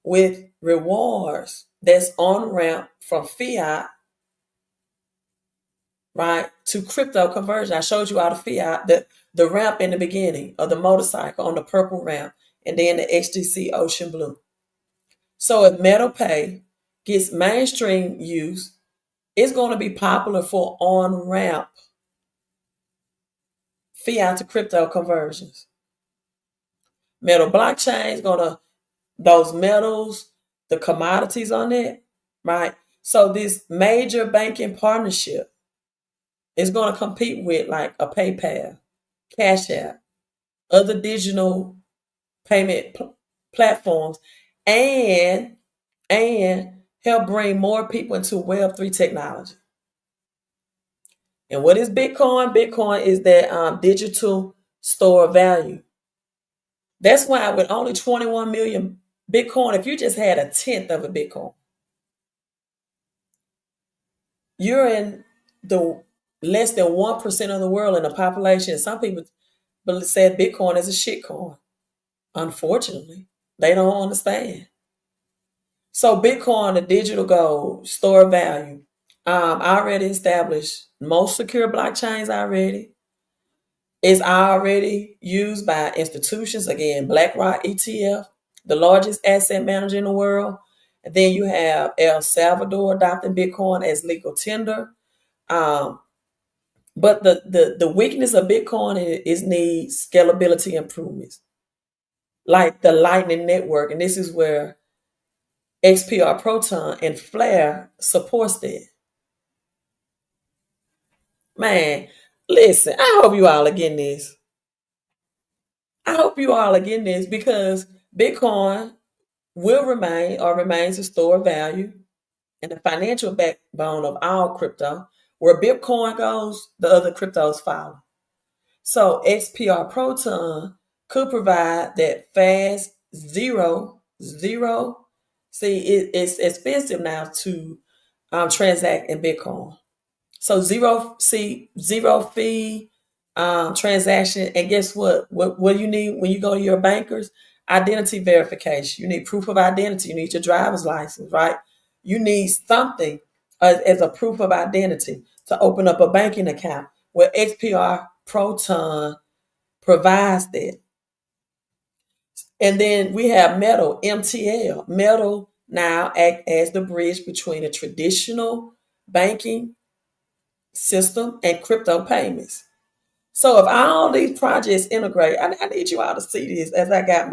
with rewards that's on ramp from fiat, right, to crypto conversion. I showed you all the fiat, the ramp in the beginning of the motorcycle on the purple ramp, and then the XDC ocean blue. So if Metal Pay gets mainstream use, it's going to be popular for on ramp fiat to crypto conversions. Metal blockchain is going to, those metals, the commodities on it, right? So this major banking partnership is going to compete with like a PayPal, Cash App, other digital payment platforms, and help bring more people into Web3 technology. And what is Bitcoin? Bitcoin is that digital store of value. That's why with only 21 million Bitcoin, if you just had a tenth of a Bitcoin, you're in the less than 1% of the world in the population. Some people said Bitcoin is a shit coin. Unfortunately, they don't understand. So Bitcoin, the digital gold, store of value, already established, most secure blockchains already. It's already used by institutions. Again, BlackRock ETF, the largest asset manager in the world. And then you have El Salvador adopting Bitcoin as legal tender. But the weakness of Bitcoin is needs scalability improvements, like the Lightning Network. And this is where XPR Proton and Flare supports that. Man, listen, I hope you all are getting this. I hope you all are getting this because Bitcoin will remain or remains a store of value and the financial backbone of all crypto. Where Bitcoin goes, the other cryptos follow. So XPR Proton could provide that fast zero. See, it's expensive now to transact in Bitcoin. So zero fee transaction. And guess what? What do you need when you go to your bankers? Identity verification. You need proof of identity. You need your driver's license, right? You need something as a proof of identity to open up a banking account. Where XPR Proton provides that. And then we have Metal, MTL. Metal now act as the bridge between a traditional banking system and crypto payments. So if all these projects integrate, I need you all to see this as I got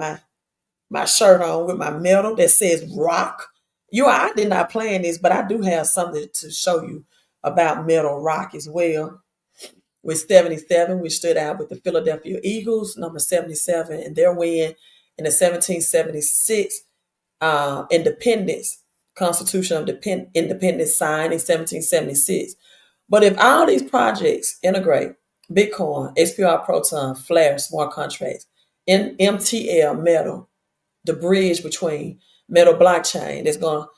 my shirt on with my medal that says rock. I did not plan this, but I do have something to show you about metal rock as well. With 77, we stood out with the Philadelphia Eagles, number 77, and their win in the 1776 independence, Constitution of Independence signed in 1776. But if all these projects integrate Bitcoin, XPR Proton, Flare, smart contracts, MTL, Metal, the bridge between Metal blockchain that's going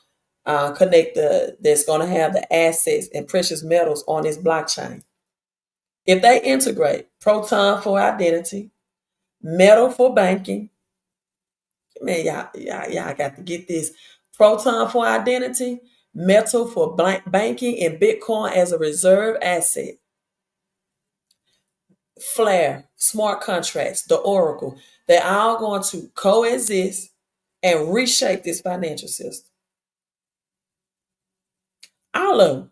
to that's going to have the assets and precious metals on this blockchain. If they integrate Proton for identity, Metal for banking, man, y'all got to get this. Proton for identity, Metal for banking, and Bitcoin as a reserve asset. Flare, smart contracts, the Oracle, they're all going to coexist and reshape this financial system. All of them.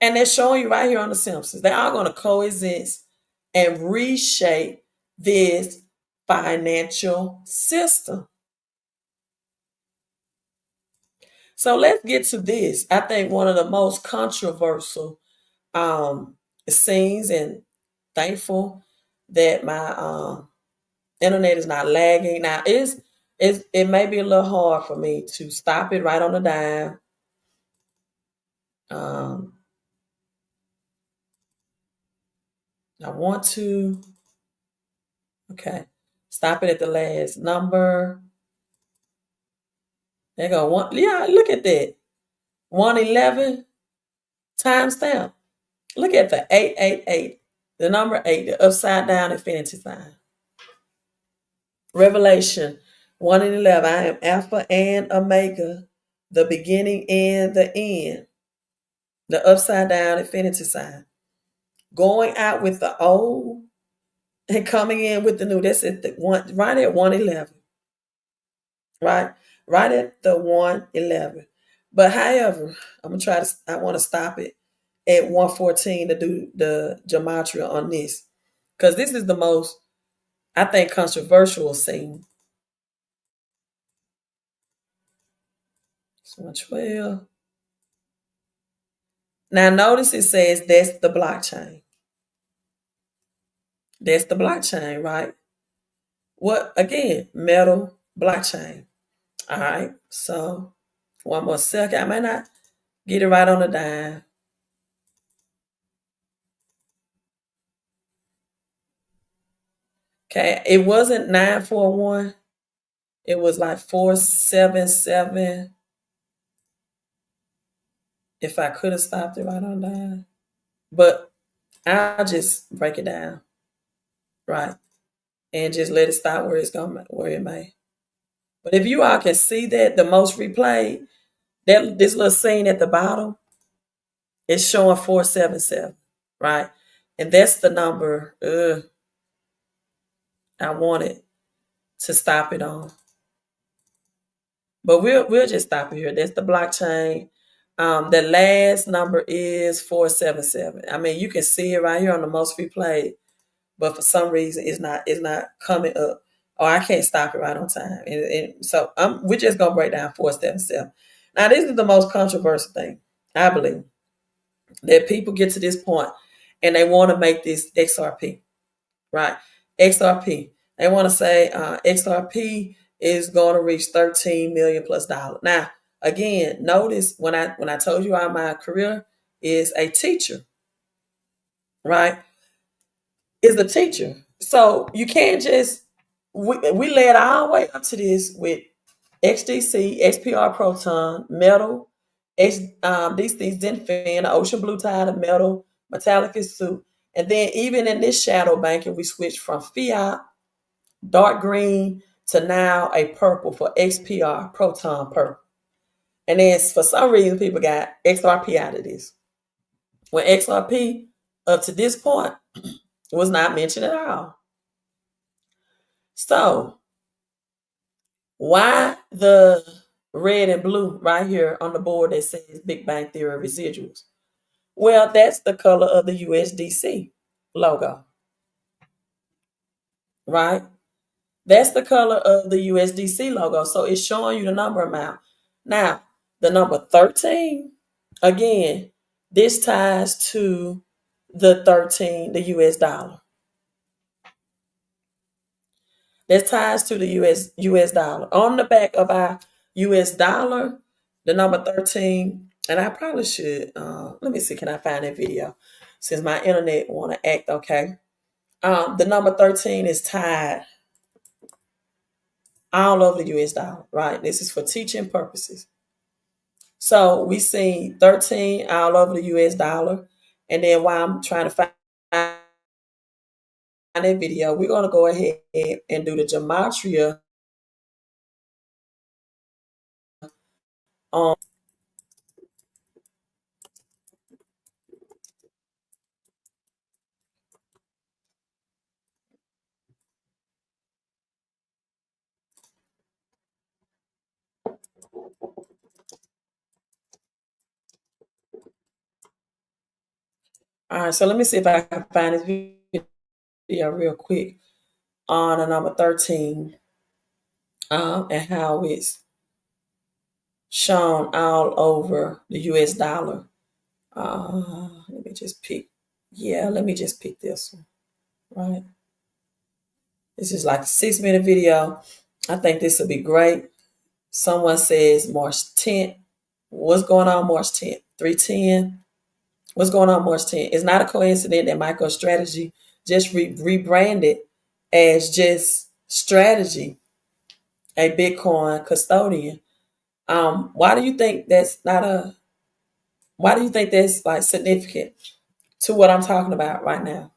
And they're showing you right here on The Simpsons. They're all going to coexist and reshape this financial system. So let's get to this. I think one of the most controversial scenes, and thankful that my internet is not lagging. Now, it may be a little hard for me to stop it right on the dime. I want to, okay, stop it at the last number. There you go. Yeah, look at that. 111 timestamp. Look at the 888, the number 8, the upside down infinity sign. Revelation 1 and 11. I am Alpha and Omega, the beginning and the end. The upside down infinity sign. Going out with the old and coming in with the new. That's at the one, right at 111. Right? Right at the 111. But however, I want to stop it at 114 to do the gematria on this. Because this is the most, I think, controversial scene. It's 112. Now notice it says that's the blockchain. That's the blockchain, right? What, again, metal blockchain. All right, so one more second. I might not get it right on the dime. Okay, it wasn't 941. It was like 477. If I could have stopped it right on dime. But I'll just break it down. Right. And just let it stop where it may. But if you all can see that the most replayed, this little scene at the bottom is showing 477, right? And that's the number I wanted to stop it on. But we'll just stop it here. That's the blockchain. The last number is 477. I mean, you can see it right here on the most replayed, but for some reason it's not coming up. Or I can't stop it right on time. And so we're just gonna break down 477. Now, this is the most controversial thing, I believe, that people get to this point and they want to make this XRP, right? XRP. They want to say XRP is going to reach $13 million plus. Now, again, notice when I told you my career is a teacher, right? Is a teacher. So you can't just we led all the way up to this with XDC, XPR Proton, metal, these didn't fin, the ocean blue tide, the metal, metallic is suit. And then even in this shadow banking, we switched from fiat, dark green, to now a purple for XPR Proton purple. And then for some reason, people got XRP out of this. When XRP, up to this point, was not mentioned at all. So, why the red and blue right here on the board that says Big Bang Theory residuals? Well, that's the color of the USDC logo, right? That's the color of the USDC logo. So it's showing you the number amount. Now, the number 13, again, this ties to the 13, the US dollar. That ties to the US dollar. On the back of our US dollar, the number 13, and I probably should, let me see, can I find that video? Since my internet want to act okay. The number 13 is tied all over the US dollar, right? This is for teaching purposes. So we see 13 all over the US dollar. And then while I'm trying to find that video, we're going to go ahead and do the gematria on all right, so let me see if I can find this video real quick on the number 13 and how it's shown all over the US dollar. Let me just pick this one, right? This is like a 6-minute video. I think this will be great. Someone says March 10th. What's going on March 10th? 310. What's going on March 10th? It's not a coincidence that MicroStrategy just rebranded as just Strategy, a Bitcoin custodian. Why do you think that's like significant to what I'm talking about right now?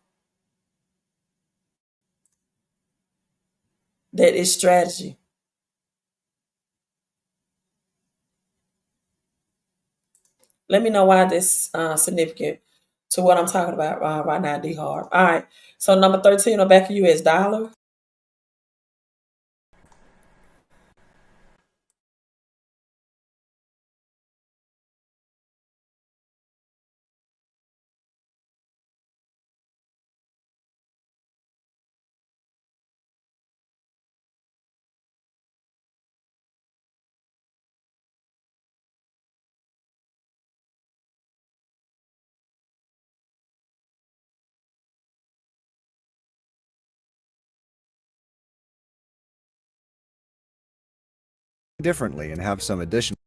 That is Strategy. Let me know why this significant to what I'm talking about right now, D-Hard. All right. So number 13 on back of US dollar. differently and have some additional.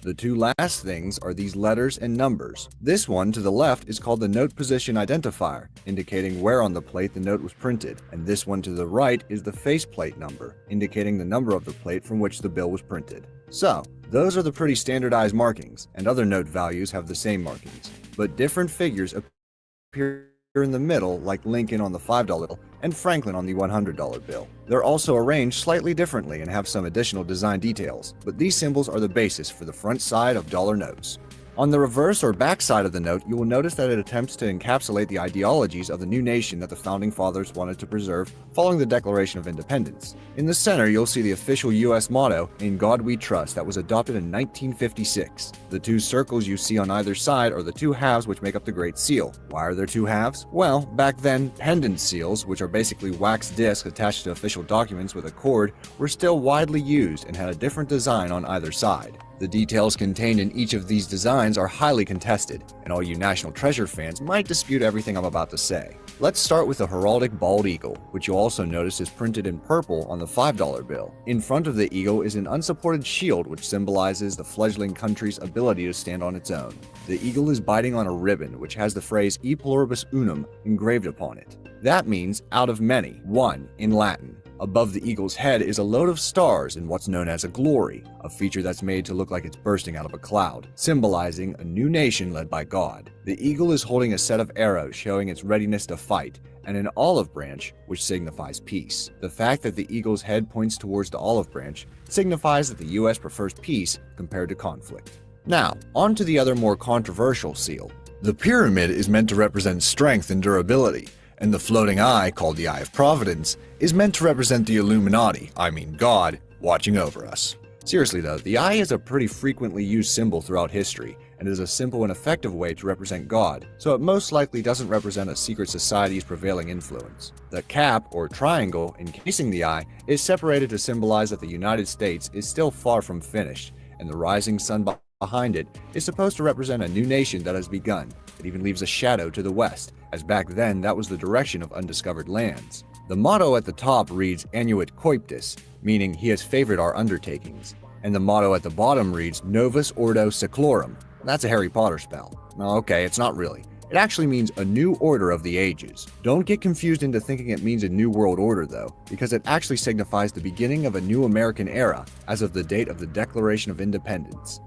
The two last things are these letters and numbers. This one to the left is called the note position identifier, indicating where on the plate the note was printed, and this one to the right is the faceplate number, indicating the number of the plate from which the bill was printed. So, those are the pretty standardized markings, and other note values have the same markings, but different figures appear in the middle, like Lincoln on the $5 bill and Franklin on the $100 bill. They're also arranged slightly differently and have some additional design details, but these symbols are the basis for the front side of dollar notes. On the reverse or back side of the note, you will notice that it attempts to encapsulate the ideologies of the new nation that the Founding Fathers wanted to preserve following the Declaration of Independence. In the center, you'll see the official U.S. motto, "In God We Trust," that was adopted in 1956. The two circles you see on either side are the two halves which make up the Great Seal. Why are there two halves? Well, back then, pendant seals, which are basically wax discs attached to official documents with a cord, were still widely used and had a different design on either side. The details contained in each of these designs are highly contested, and all you National Treasure fans might dispute everything I'm about to say. Let's start with the heraldic bald eagle, which you'll also notice is printed in purple on the $5 bill. In front of the eagle is an unsupported shield which symbolizes the fledgling country's ability to stand on its own. The eagle is biting on a ribbon which has the phrase E pluribus unum engraved upon it. That means out of many, one in Latin. Above the eagle's head is a load of stars in what's known as a glory, a feature that's made to look like it's bursting out of a cloud, symbolizing a new nation led by God. The eagle is holding a set of arrows showing its readiness to fight, and an olive branch, which signifies peace. The fact that the eagle's head points towards the olive branch signifies that the US prefers peace compared to conflict. Now, on to the other more controversial seal. The pyramid is meant to represent strength and durability, and the floating eye, called the Eye of Providence, is meant to represent the Illuminati, I mean God, watching over us. Seriously though, the eye is a pretty frequently used symbol throughout history, and is a simple and effective way to represent God, so it most likely doesn't represent a secret society's prevailing influence. The cap, or triangle, encasing the eye is separated to symbolize that the United States is still far from finished, and the rising sun behind it is supposed to represent a new nation that has begun. It even leaves a shadow to the west, as back then that was the direction of undiscovered lands. The motto at the top reads Annuit Coeptis, meaning he has favored our undertakings, and the motto at the bottom reads Novus Ordo Seclorum. That's a Harry Potter spell. Okay, it's not really. It actually means a new order of the ages. Don't get confused into thinking it means a new world order though, because it actually signifies the beginning of a new American era as of the date of the Declaration of Independence.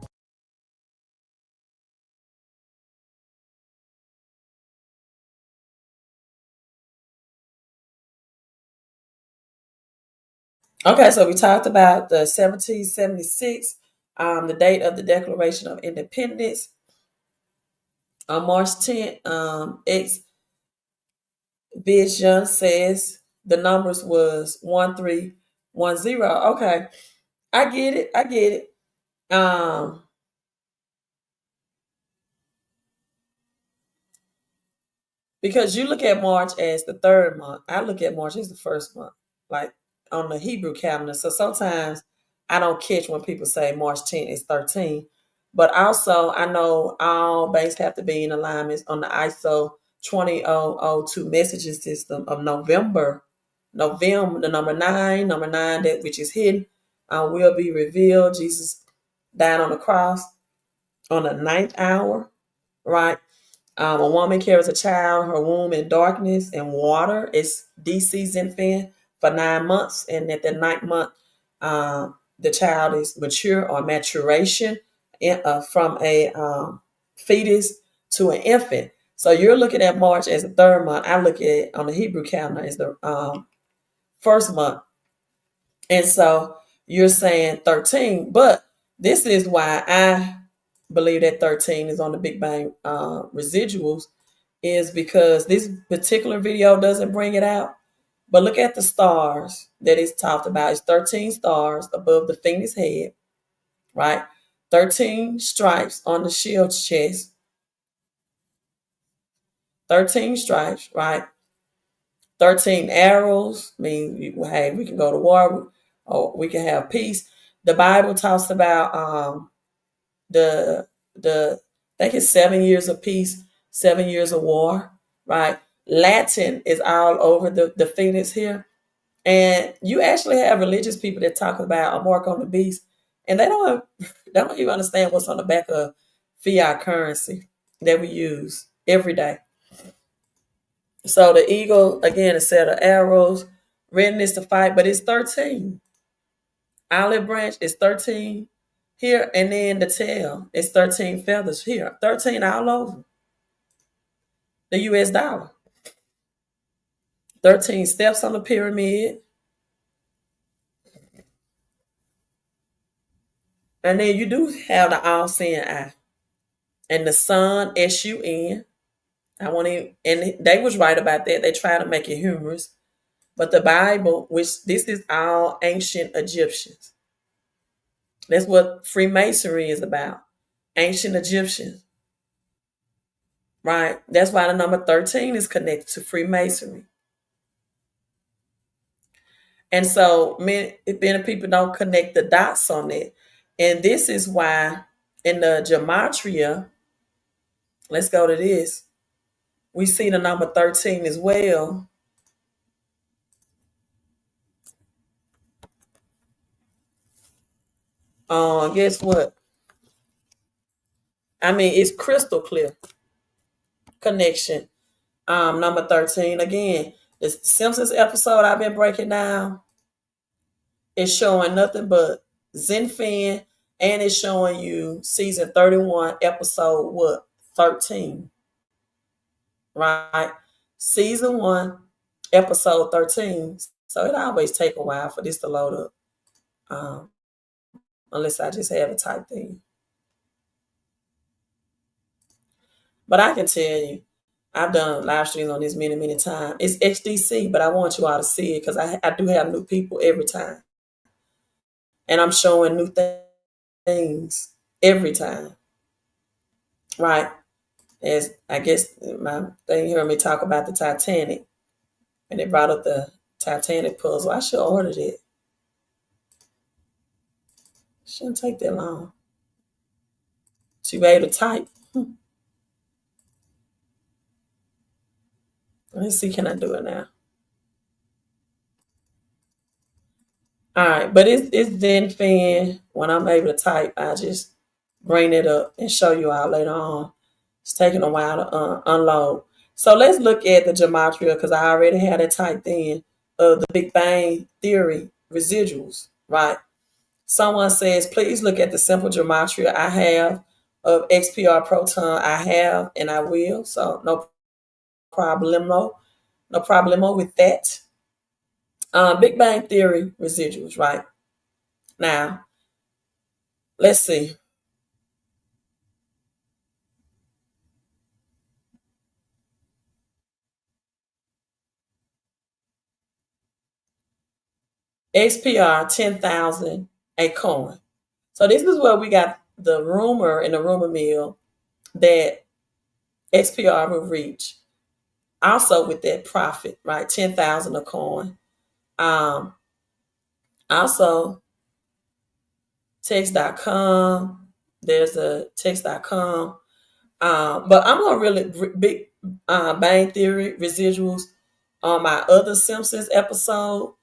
Okay, so we talked about the 1776, the date of the Declaration of Independence. On March 10th, Vision says the numbers was 1310. Okay, I get it. Because you look at March as the third month. I look at March as the first month, like on the Hebrew calendar. So sometimes I don't catch when people say March 10th is 13. But also, I know all banks have to be in alignment on the ISO 20002 messaging system of November. November, the number nine, that which is hidden, will be revealed. Jesus died on the cross on the ninth hour, right? A woman carries a child, her womb in darkness and water. It's DC's infant for 9 months. And at the ninth month, the child is mature or maturation from a fetus to an infant. So you're looking at March as the third month. I look at it on the Hebrew calendar as the first month. And so you're saying 13, but this is why I believe that 13 is on the Big Bang residuals, is because this particular video doesn't bring it out. But look at the stars that it's talked about. It's 13 stars above the phoenix head, right? 13 stripes on the shield's chest. 13 stripes, right? 13 arrows. I mean, hey, we can go to war or we can have peace. The Bible talks about I think it's 7 years of peace, 7 years of war, right? Latin is all over the phoenix here. And you actually have religious people that talk about a mark on the beast, and they don't even understand what's on the back of fiat currency that we use every day. So the eagle, again, a set of arrows, readiness to fight, but it's 13. Olive branch is 13 here, and then the tail is 13 feathers here. 13 all over the US dollar. 13 steps on the pyramid. And then you do have the all-seeing eye. And the sun, S-U-N. And they was right about that. They try to make it humorous. But the Bible, which this is all ancient Egyptians. That's what Freemasonry is about. Ancient Egyptians. Right? That's why the number 13 is connected to Freemasonry. And so many people don't connect the dots on it. And this is why in the gematria, let's go to this, we see the number 13 as well. Guess what? I mean, it's crystal clear connection. Number 13, again, the Simpsons episode I've been breaking down is showing nothing but Zenfin, and it's showing you season 31, episode what? 13. Right? Season 1, episode 13. So it always take a while for this to load up. Unless I just have it typed in. But I can tell you, I've done live streams on this many, many times. It's XDC, but I want you all to see it because I do have new people every time. And I'm showing new things every time. Right? As I guess my thing heard me talk about the Titanic. And they brought up the Titanic puzzle. I should order it. Shouldn't take that long. To be able to type. Let's see, can I do it now? All right, but it's Zenfin. When I'm able to type, I just bring it up and show you all later on. It's taking a while to unload. So let's look at the gematria because I already had it typed in of the Big Bang Theory residuals, right? Someone says, please look at the simple gematria I have of XPR proton. I have and I will. So no problemo with that. Big Bang Theory residuals, right? Now, let's see. XPR 10,000 a coin. So this is where we got the rumor in the rumor mill that XPR will reach. Also with that profit, right? 10,000 a coin. Also, text.com. There's a text.com. But I'm going to really Big Bang Theory residuals on my other Simpsons episode,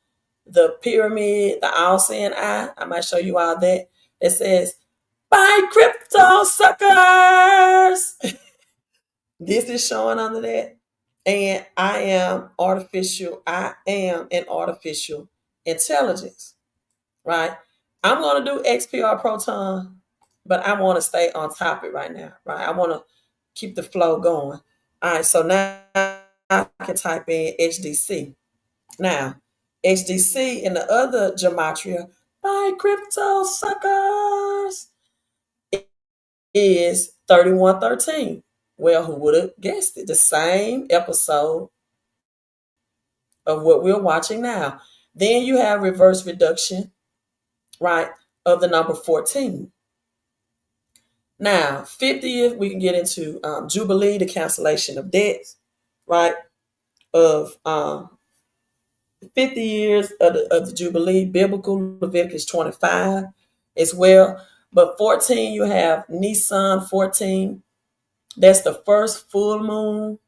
the pyramid, the all-seeing eye. I might show you all that. It says, buy crypto suckers. This is showing under that. And I am an artificial intelligence, right? I'm going to do XPR Proton, but I want to stay on topic right now, right? I want to keep the flow going. All right, so now I can type in XDC. Now, XDC and the other gematria, buy crypto suckers, is 3113. Well, who would have guessed it? The same episode of what we're watching now. Then you have reverse reduction, right, of the number 14. Now, 50th, we can get into Jubilee, the cancellation of debts, right, of 50 years of the Jubilee, biblical Leviticus 25 as well. But 14, you have Nissan 14. That's the first full moon.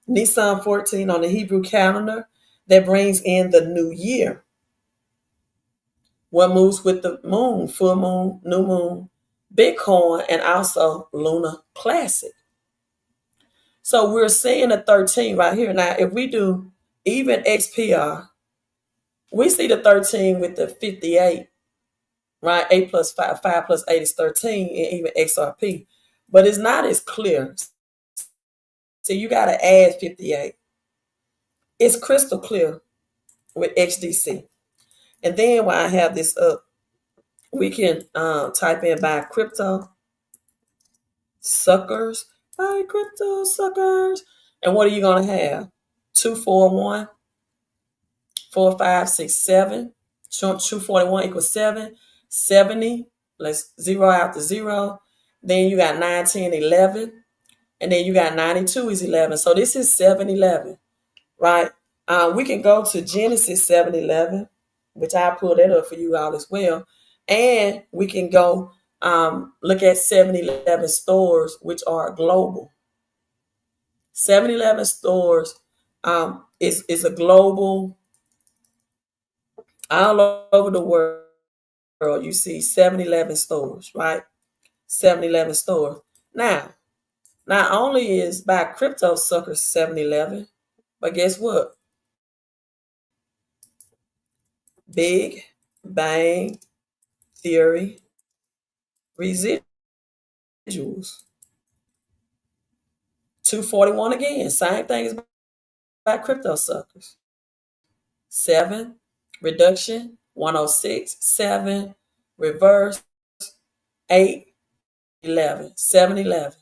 Nissan 14 on the Hebrew calendar that brings in the new year. What moves with the moon, full moon, new moon, Bitcoin, and also Lunar Classic. So we're seeing a 13 right here. Now, if we do even XPR, we see the 13 with the 58, right? 8 plus 5, 5 plus 8 is 13, and even XRP. But it's not as clear. So you got to add 58. It's crystal clear with XDC. And then while I have this up, we can type in buy crypto suckers. Buy crypto suckers. And what are you going to have? 241, 4, 5, 6, 7. 241 equals 7. 70. Let's zero out the 0. Then you got 9, 10, 11. And then you got 92 is 11. So this is 711, right? We can go to Genesis 711, which I pulled that up for you all as well. And we can go look at 7-Eleven stores, which are global. 7-Eleven stores is a global, all over the world. You see 7-Eleven stores, right? 7-Eleven stores. Now, not only is by crypto suckers 7-Eleven, but guess what? Big Bang Theory residuals. 241 again. Same thing as by crypto suckers. 7 reduction, 106, 7 reverse, 8, 11, 7-Eleven.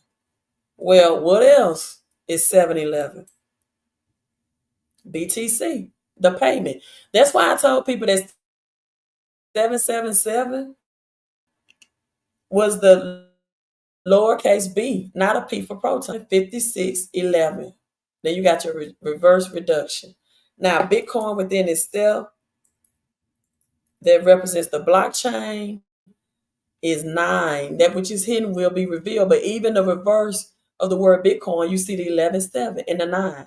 Well, what else is 7-Eleven? BTC, the payment. That's why I told people that 777 was the lowercase b, not a P for proton. 5611. Then you got your reverse reduction. Now, Bitcoin within itself that represents the blockchain is 9. That which is hidden will be revealed. But even the reverse of the word Bitcoin, you see the 11-7 and the 9.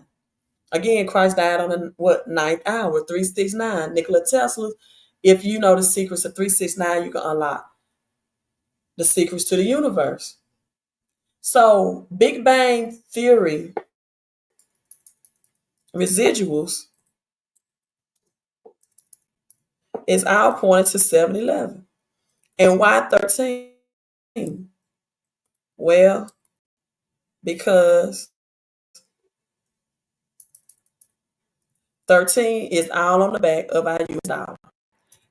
Again, Christ died on the ninth hour, 369. Nikola Tesla, if you know the secrets of 369, you can unlock the secrets to the universe. So, Big Bang Theory residuals is all pointed to 7-Eleven. And why 13? Well, because 13 is all on the back of our US dollar.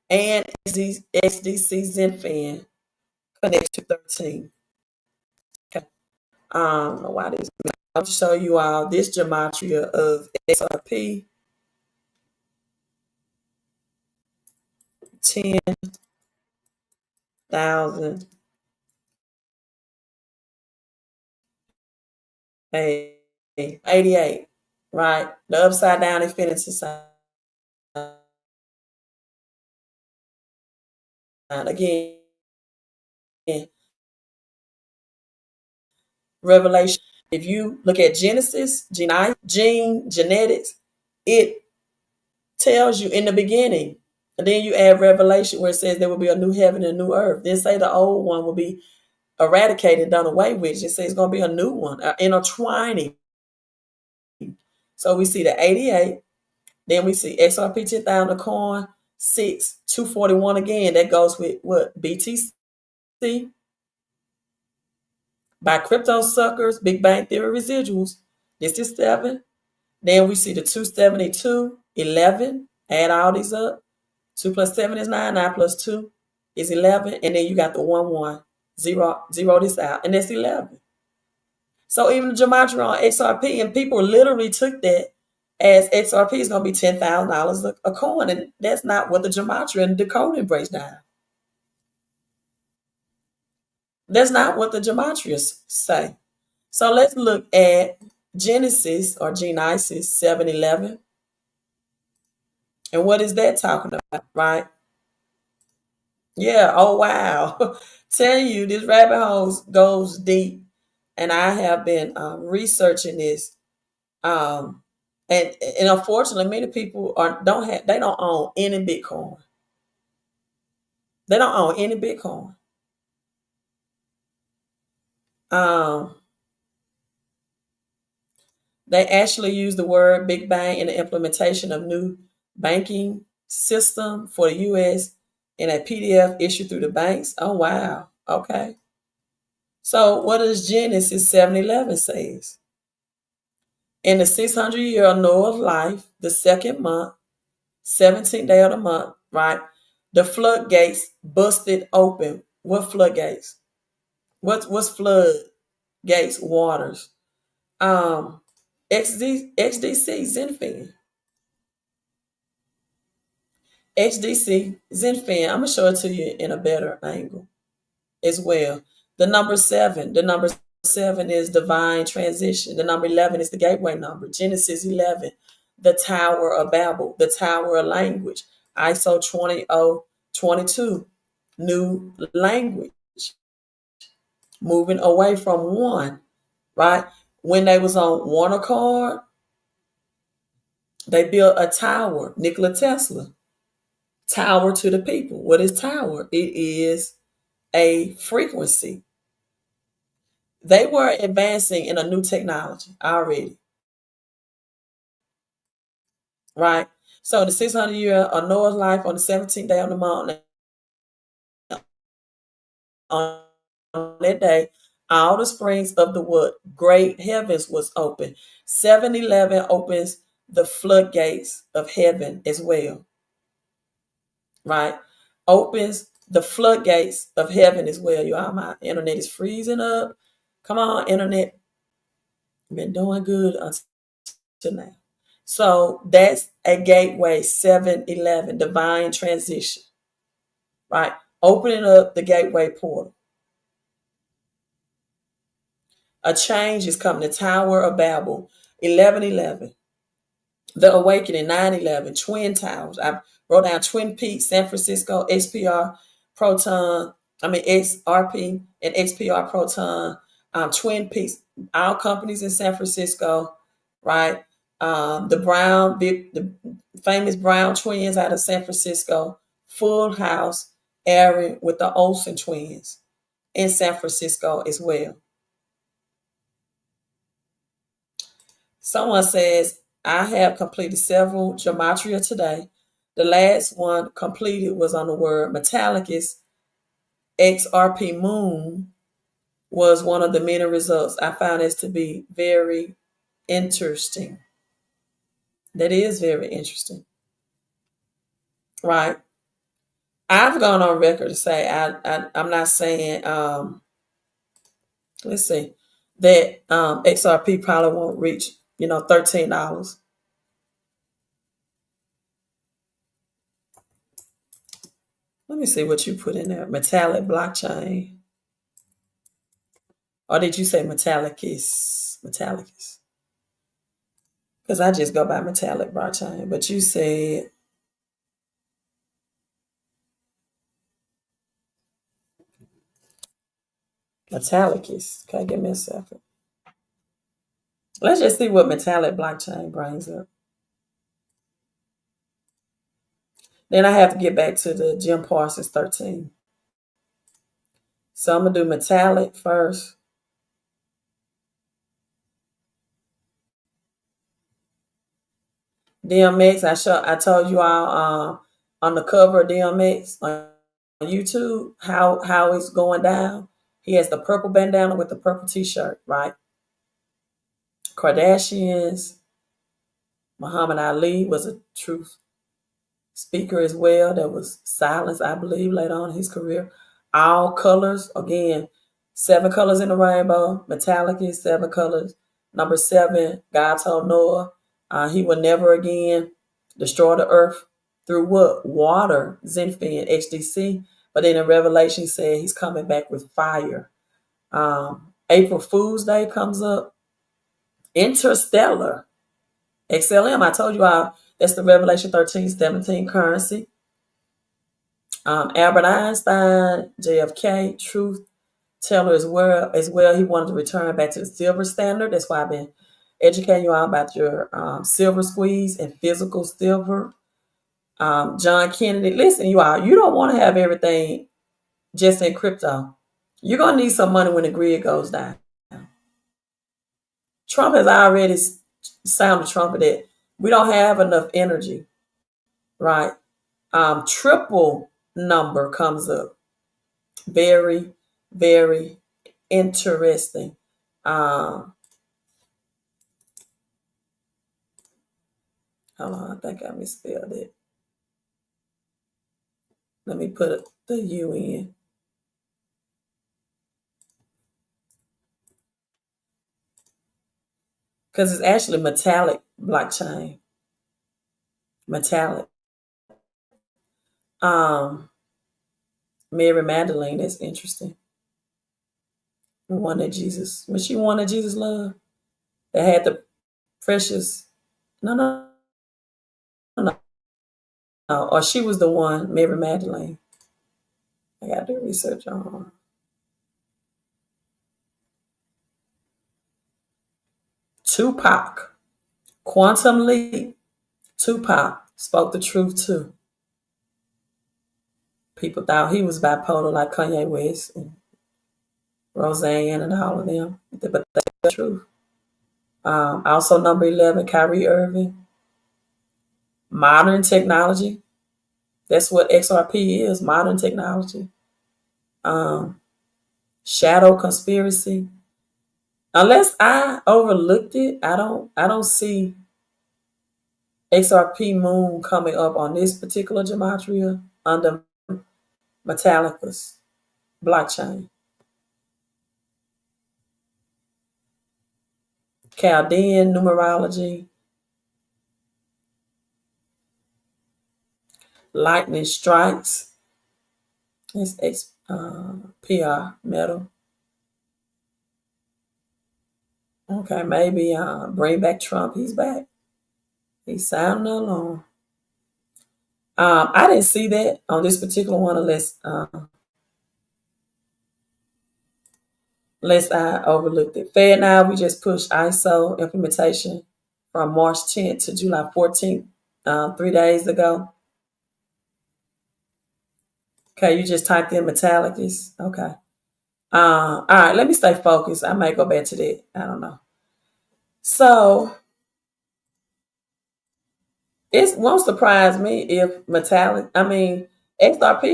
And XDC Zenfin connects to 13. Okay. I don't know why this. I'll show you all this gematria of XRP. 10,000. 88. Right? The upside down infinity sign. Again, Revelation. If you look at Genesis, genetics, it tells you in the beginning. And then you add Revelation where it says there will be a new heaven and a new earth. Then say the old one will be eradicated, done away with. It says it's going to be a new one, intertwining. So we see the 88. Then we see XRP 10,000 a coin, 6, 241 again. That goes with what? BTC. By crypto suckers, Big Bang Theory residuals. This is 7. Then we see the 272, 11. Add all these up. 2 plus 7 is 9. 9 plus 2 is 11. And then you got the 1, 1. Zero this out. And that's 11. So even the gematria on XRP, and people literally took that as XRP is going to be $10,000 a coin. And that's not what the gematria and decoding breaks down. That's not what the gematria say. So let's look at Genesis or Genesis 7-11. And what is that talking about, right? Yeah, oh wow. Tell you, this rabbit hole goes deep. And I have been researching this. And unfortunately, many people they don't own any Bitcoin. They don't own any Bitcoin. They actually use the word Big Bang in the implementation of new banking system for the U.S. in a PDF issued through the banks. Oh, wow. Okay. So what does Genesis 7:11 says? In the 600 year of Noah's life, the second month, 17th day of the month, right? The floodgates busted open. What floodgates? What's floodgates? Waters. XDC Zenfin. XDC Zenfin. I'm gonna show it to you in a better angle as well. The number 7. The number 7 is divine transition. The number 11 is the gateway number. Genesis 11, the Tower of Babel, the Tower of Language. ISO 20022. new language, moving away from one, right? When they was on one accord, they built a tower, Nikola Tesla, tower to the people. What is tower? It is a frequency. They were advancing in a new technology already, right? So the 600 year of Noah's life, on the 17th day on the mountain, on that day, all the springs of the what? Great heavens was open. 7-Eleven opens the floodgates of heaven as well, right? Opens the floodgates of heaven as well. You all, my internet is freezing up. Come on, internet. Been doing good until now. So that's a gateway, 7-Eleven, divine transition, right? Opening up the gateway portal. A change is coming. The Tower of Babel, 11:11. The Awakening, 9/11. Twin Towers. I wrote down Twin Peaks, San Francisco, XPR, Proton. XRP and XPR Proton. Twin Peaks, all companies in San Francisco, right? The famous Brown twins out of San Francisco. Full House, Aaron with the Olsen twins in San Francisco as well. Someone says, I have completed several gematria today. The last one completed was on the word Metallicus. XRP Moon was one of the many results. I found this to be very interesting. That is very interesting, right? I've gone on record to say I'm not saying let's see, that XRP probably won't reach $13. Let me see what you put in there. Metallic blockchain. Or did you say Metallicus? Metallicus. Because I just go by metallic blockchain. But you said Metallicus. Okay, give me a second. Let's just see what metallic blockchain brings up. Then I have to get back to the Jim Parsons 13. So I'm going to do metallic first. DMX, I told you all on the cover of DMX on YouTube how it's going down. He has the purple bandana with the purple t-shirt, right? Kardashians. Muhammad Ali was a truth speaker as well. There was silence, I believe, later on in his career. All colors, again, 7 colors in the rainbow. Metallic is 7 colors. Number 7, God told Noah he would never again destroy the earth through what? Water, Zenfin, XDC. But then in Revelation, he said he's coming back with fire. April Fool's Day comes up. Interstellar. XLM, I told you all, that's the Revelation 13:17 currency. Albert Einstein, JFK, truth teller as well. He wanted to return back to the silver standard. That's why I've been educating you all about your silver squeeze and physical silver. John Kennedy, listen, you all, you don't want to have everything just in crypto. You're going to need some money when the grid goes down. Trump has already sounded trumpet that we don't have enough energy, right? Triple number comes up. Very, very interesting. Hold on, I think I misspelled it. Let me put the U in. Because it's actually metallic blockchain. Metallic. Mary Magdalene, that's interesting. One that Jesus, was she one that Jesus loved? That had the precious, no. Or she was the one, Mary Magdalene. I got to do research on Tupac. Quantum Leap. Tupac spoke the truth too. People thought he was bipolar like Kanye West and Roseanne and all of them, but that's the truth. Also, number 11, Kyrie Irving. Modern technology. That's what XRP is, modern technology. Shadow conspiracy. Unless I overlooked it, I don't see XRP moon coming up on this particular gematria under Metallica's blockchain. Chaldean numerology. Lightning strikes. It's XPR metal. Okay, maybe bring back Trump. He's back. He's sounding alone. I didn't see that on this particular one unless I overlooked it. Fair now, we just pushed ISO implementation from March 10th to July 14th, 3 days ago. Okay, you just typed in Metallicus. Okay. All right, let me stay focused. I might go back to that. I don't know. So it won't surprise me if XRP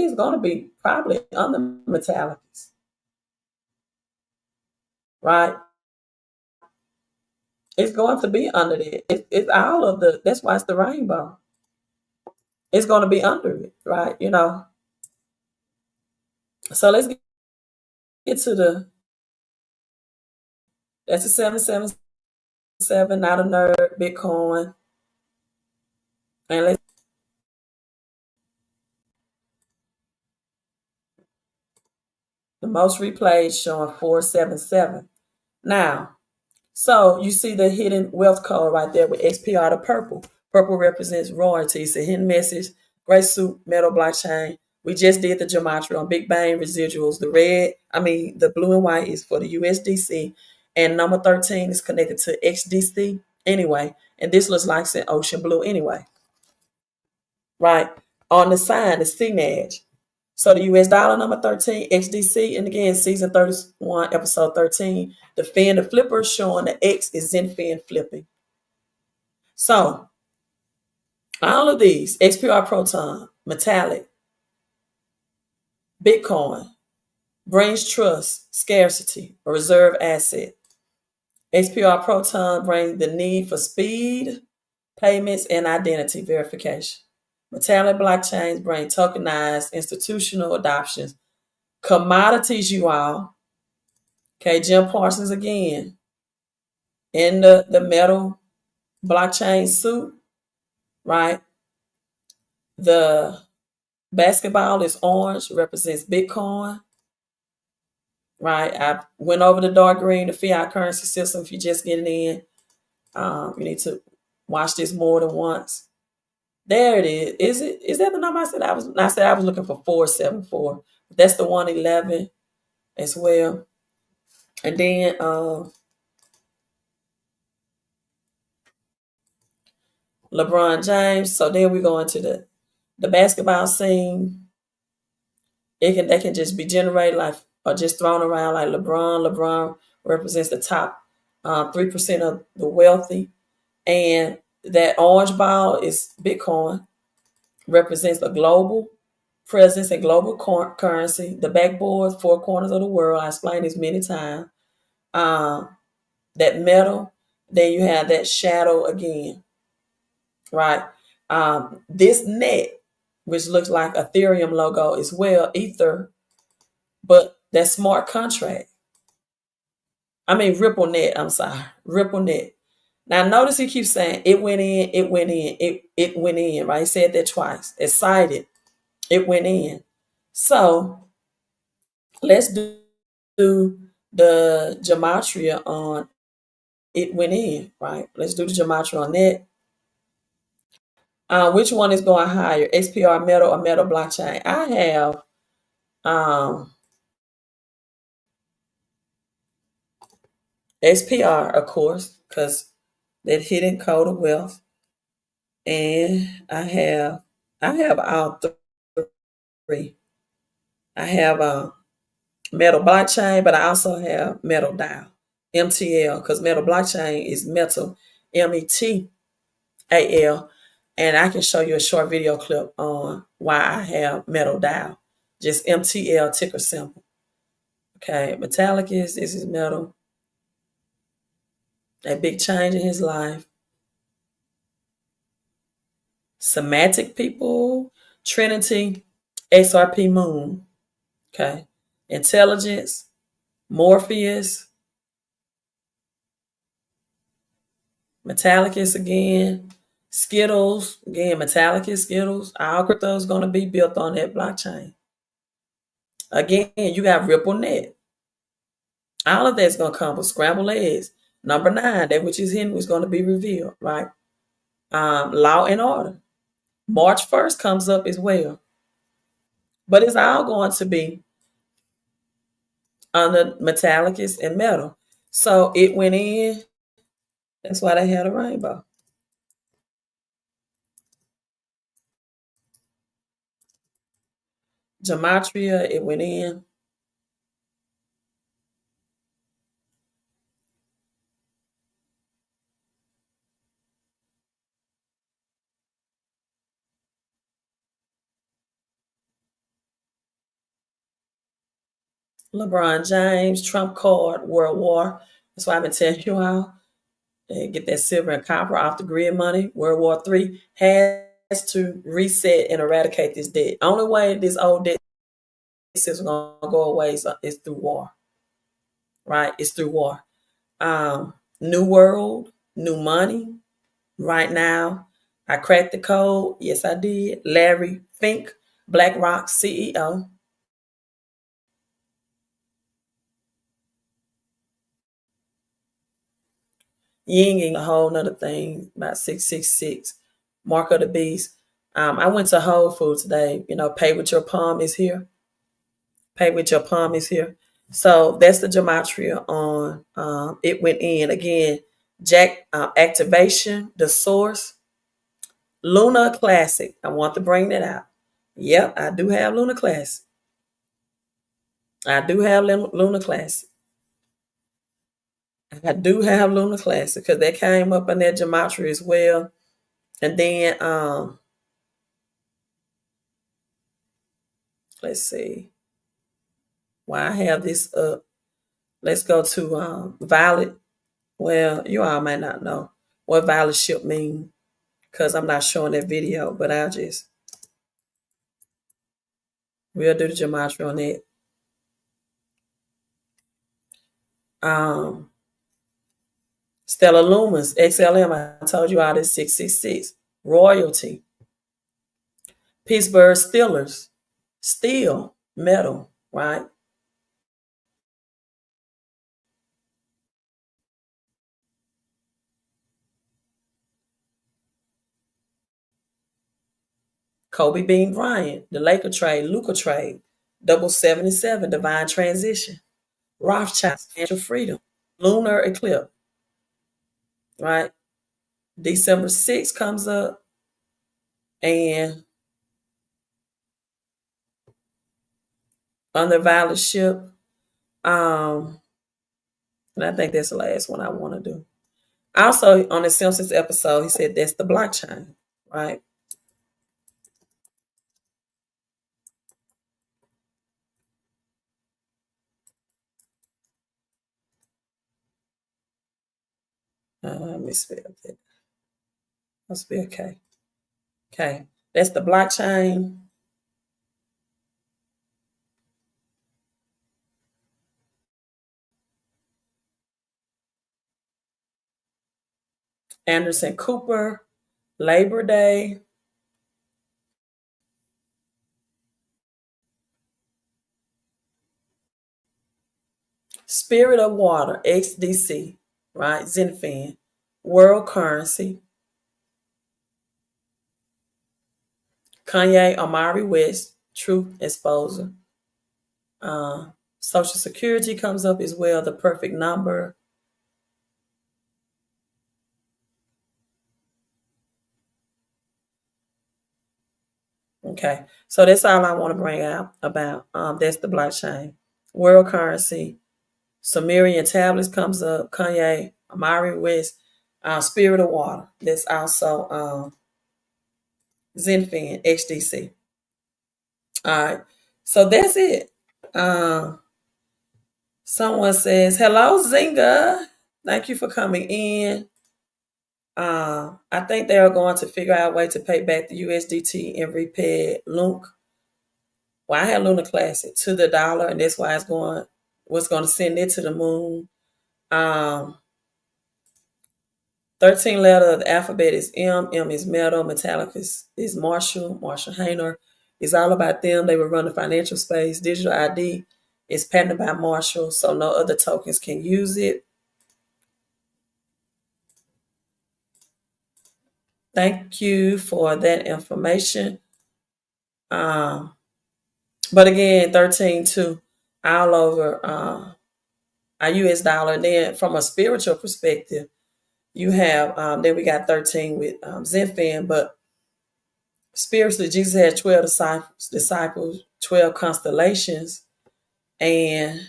is going to be probably under Metallicus, right? It's going to be under that. It's all of that's why it's the rainbow. It's going to be under it, right? So let's get to that's a 777, not a nerd, Bitcoin. And the most replayed showing 477. Now, so you see the hidden wealth code right there with XPR, the purple. Purple represents royalty. It's a hidden message. Gray suit, metal blockchain. We just did the gematria on Big Bang residuals. The blue and white is for the USDC. And number 13 is connected to XDC anyway. And this looks like it's an ocean blue anyway. Right? On the sign, the CNAG. So the US dollar number 13, XDC, and again, season 31, episode 13, the fin, the flipper showing the X is Zenfin flipping. So all of these, XPR Proton, Metallic, Bitcoin, brings trust, scarcity, a reserve asset. XPR Proton brings the need for speed, payments, and identity verification. Metallic blockchains bring tokenized institutional adoptions. Commodities, you all. Okay, Jim Parsons again. In the metal blockchain suit, right? The basketball is orange, represents Bitcoin. Right? I went over the dark green, the fiat currency system. If you're just getting in, you need to watch this more than once. There it is. Is that the number I said? I was looking for 474. That's the 111 as well. And then LeBron James. So then we go into the basketball scene. They can just be generated like or just thrown around like LeBron. LeBron represents the top 3% of the wealthy. And that orange ball is Bitcoin. Represents a global presence and global currency. The backboard, 4 corners of the world. I explained this many times. That metal. Then you have that shadow again. Right? This net, which looks like Ethereum logo as well, Ether, but that smart contract. Ripple net, I'm sorry. Ripple net. Now notice he keeps saying it went in, it went in, it went in, right? He said that twice. Excited. It went in. So let's do the gematria on it went in, right? Let's do the gematria on that. Which one is going higher? XPR metal or metal blockchain? I have Um, XPR, of course, because that hidden code of wealth. And I have all three. I have metal blockchain, but I also have metal dial, MTL, because metal blockchain is metal, METAL. And I can show you a short video clip on why I have metal dial, just MTL ticker symbol. Okay, metallic is metal. A big change in his life. Semantic people, Trinity, XRP Moon. Okay, intelligence, Morpheus, Metallicus again, Skittles, again, Metallicus, Skittles. All crypto is going to be built on that blockchain. Again, you got RippleNet. All of that's going to come with scrambled eggs. Number 9, that which is hidden was going to be revealed, right? Law and Order. March 1st comes up as well. But it's all going to be under Metallicus and metal. So it went in. That's why they had a rainbow. Gematria, it went in. LeBron James, Trump card, World War. That's why I've been telling you all. Get that silver and copper off the grid money. World War III has to reset and eradicate this debt. Only way this old debt is going to go away is through war. Right? It's through war. New world, new money. Right now, I cracked the code. Yes, I did. Larry Fink, BlackRock CEO. Ying ain't a whole nother thing about 666. Mark of the Beast. I went to Whole Foods today. Pay with your palm is here. Pay with your palm is here. So that's the gematria on it went in. Again, Jack activation, the source. Luna Classic. I want to bring that out. Yep, I do have Luna Classic. I do have Luna Classic. I do have Luna Classic because that came up in that gematria as well. And then let's see why I have this up. Let's go to Violet. Well, you all might not know what Violet ship mean because I'm not showing that video, but we'll do the gematria on that. Stellar Lumens, XLM, I told you all this 666. Royalty. Pittsburgh Steelers, steel, metal, right? Kobe Bean Bryant, the Laker trade, Luka trade, double 77, divine transition, Rothschild, financial freedom, lunar eclipse, right? December 6th comes up, and on the Violet ship, and I think that's the last one I want to do. Also, on the Simpsons episode, he said that's the blockchain, right? Let me spell that. Must be okay. Okay, that's the blockchain. Anderson Cooper, Labor Day. Spirit of Water, XDC, right? Zenfin, World Currency. Kanye Amari West, Truth Exposure. Social Security comes up as well, the perfect number. Okay, so that's all I want to bring out about. That's the blockchain. World currency, Sumerian tablets comes up, Kanye, Amari West, Spirit of Water. That's also Zenfin, XDC. All right, so that's it. Someone says, hello, Zinga. Thank you for coming in. I think they are going to figure out a way to pay back the USDT and repay Lunk. Well, I had Luna Classic to the dollar, and that's why it's going was going to send it to the moon. 13 letter of the alphabet is M. M is metal. Metallic is Marshall. Marshall Hayner. It's all about them. They will run the financial space. Digital ID is patented by Marshall, so no other tokens can use it. Thank you for that information. But again, 13.2 all over our US dollar. And then from a spiritual perspective, you have, then we got 13 with Zenfin, but spiritually, Jesus had 12 disciples, 12 constellations, and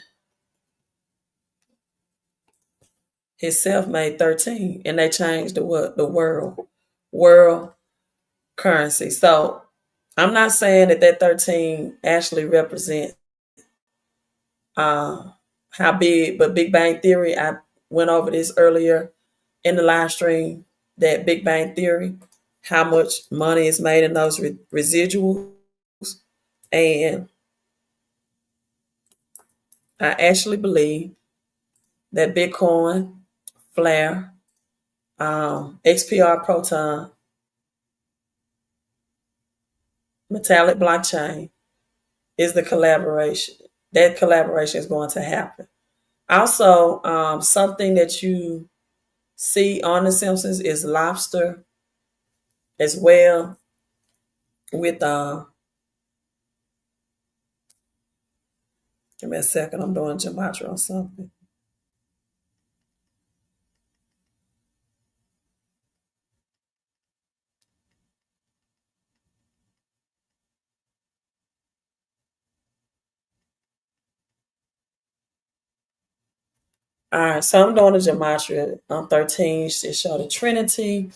himself made 13, and they changed the what? The world currency. So I'm not saying that 13 actually represents how big, but Big Bang Theory, I went over this earlier in the live stream, that Big Bang Theory, how much money is made in those residuals. And I actually believe that Bitcoin, Flare, XPR, Proton, Metallic blockchain is the collaboration. That collaboration is going to happen. Also, something that you see on The Simpsons is lobster as well with give me a second, I'm doing gematria on something. All right, so I'm doing a gematria on 13 to show the Trinity.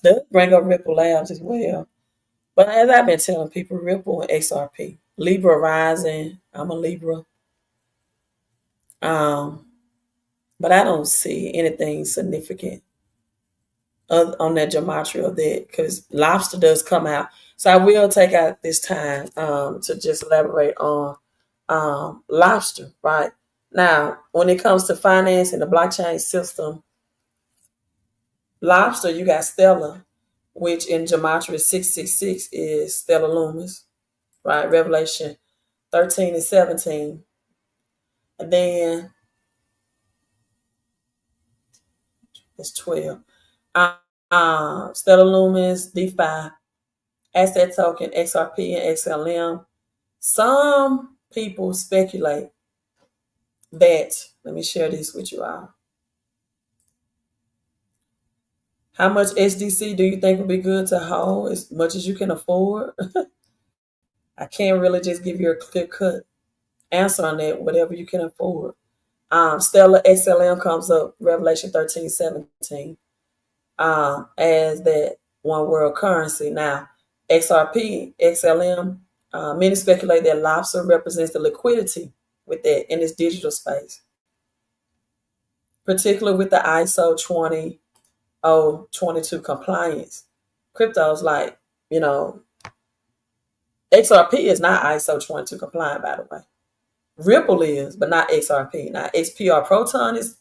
Does bring up Ripple Labs as well. But as I've been telling people, Ripple and XRP. Libra rising. I'm a Libra. But I don't see anything significant on that gematria of that, because lobster does come out. So I will take out this time to just elaborate on lobster, right? Now, when it comes to finance and the blockchain system, lobster, you got Stellar, which in gematria 666 is Stellar Lumis, right? Revelation 13 and 17. And then it's 12. Stellar Lumis, DeFi, asset token, XRP, and XLM. Some people speculate that, let me share this with you all. How much XDC do you think would be good to hold? As much as you can afford? I can't really just give you a clear cut answer on that, whatever you can afford. Stellar XLM comes up, Revelation 13:17, as that one world currency. Now, XRP, XLM, many speculate that lobster represents the liquidity with that in this digital space, particularly with the ISO 20022 compliance. Cryptos like, XRP is not ISO 22 compliant, by the way. Ripple is, but not XRP. Now, XPR Proton is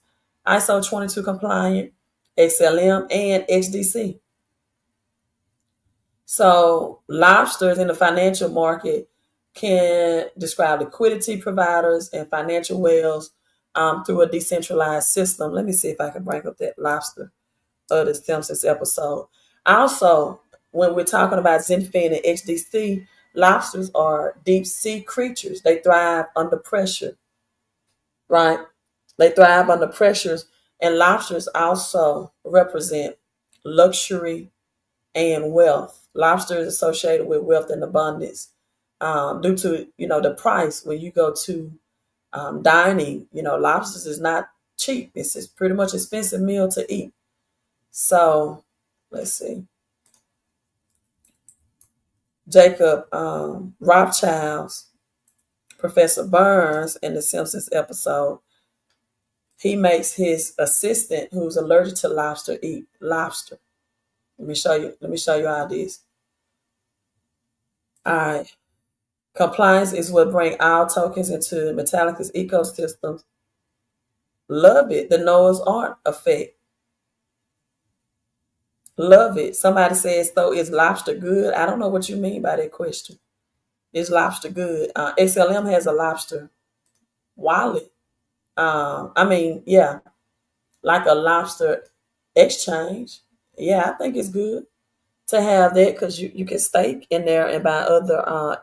ISO 22 compliant, XLM, and XDC. So lobsters in the financial market can describe liquidity providers and financial whales through a decentralized system. Let me see if I can bring up that lobster of the Simpsons episode. Also, when we're talking about Zenfin and XDC, Lobsters are deep sea creatures. They thrive under pressure, right? They thrive under pressures, and lobsters also represent luxury and wealth. Lobster is associated with wealth and abundance due to the price when you go to dining. Lobsters is not cheap. It's pretty much expensive meal to eat. So let's see. Jacob Rothschild's Professor Burns in the Simpsons episode, he makes his assistant who's allergic to lobster eat lobster. Let me show you how this. All right. Compliance is what bring all tokens into Metallica's ecosystems. Love it. The Noah's Ark effect. Love it. Somebody says, so is lobster good? I don't know what you mean by that question. Is lobster good? XLM has a lobster wallet. Yeah, like a lobster exchange. Yeah, I think it's good to have that because you can stake in there and buy other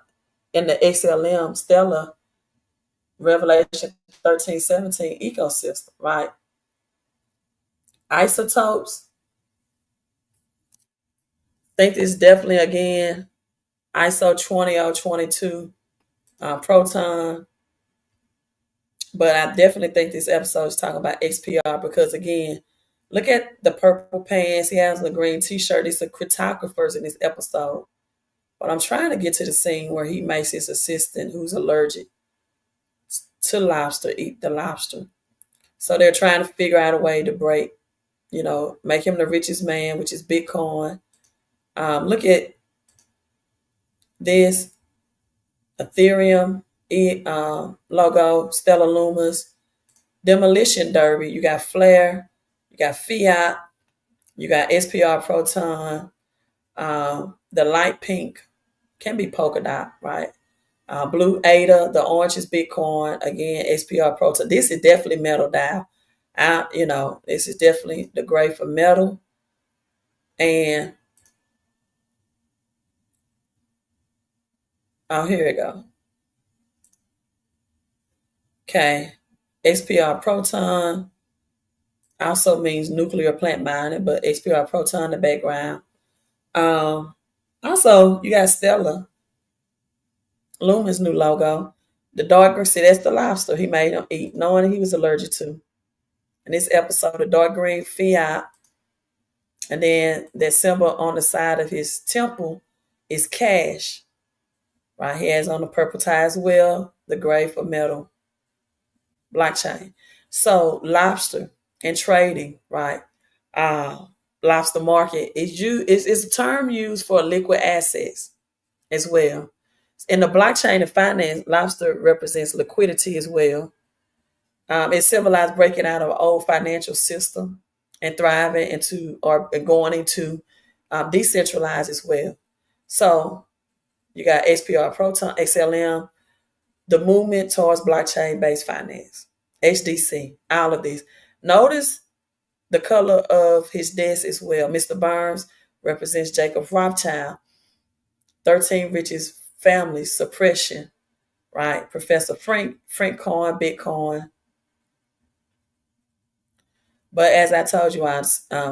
in the XLM Stellar Revelation 13:17 ecosystem, right? Isotopes. Think this definitely again ISO 20022 Proton. But I definitely think this episode is talking about XPR because again, look at the purple pants. He has the green t-shirt. These are cryptographers in this episode. But I'm trying to get to the scene where he makes his assistant who's allergic to lobster eat the lobster. So they're trying to figure out a way to break, make him the richest man, which is Bitcoin. Look at this Ethereum logo, Stellar Lumas, Demolition Derby. You got Flare, you got Fiat, you got SPR Proton. The light pink can be polka dot, right? Blue ADA, the orange is Bitcoin. Again, SPR Proton. This is definitely metal dial. This is definitely the gray for metal. And here we go. Okay. XPR Proton also means nuclear plant mining, but XPR Proton in the background. Also, you got Stellar Lumen's new logo. The dark green, see, that's the lobster he made him eat, knowing he was allergic to. In this episode, the dark green Fiat, and then that symbol on the side of his temple is cash. Right, he has on the purple tie as well, the gray for metal blockchain. So lobster and trading, right? Lobster market is a term used for liquid assets as well. In the blockchain and finance, lobster represents liquidity as well. It symbolizes breaking out of an old financial system and thriving into or going into decentralized as well. So you got XPR Proton, XLM, the movement towards blockchain-based finance, XDC, all of these. Notice the color of his desk as well. Mr. Burns represents Jacob Rothschild, 13 richest families, suppression, right? Professor Frank Coin, Bitcoin. But as I told you,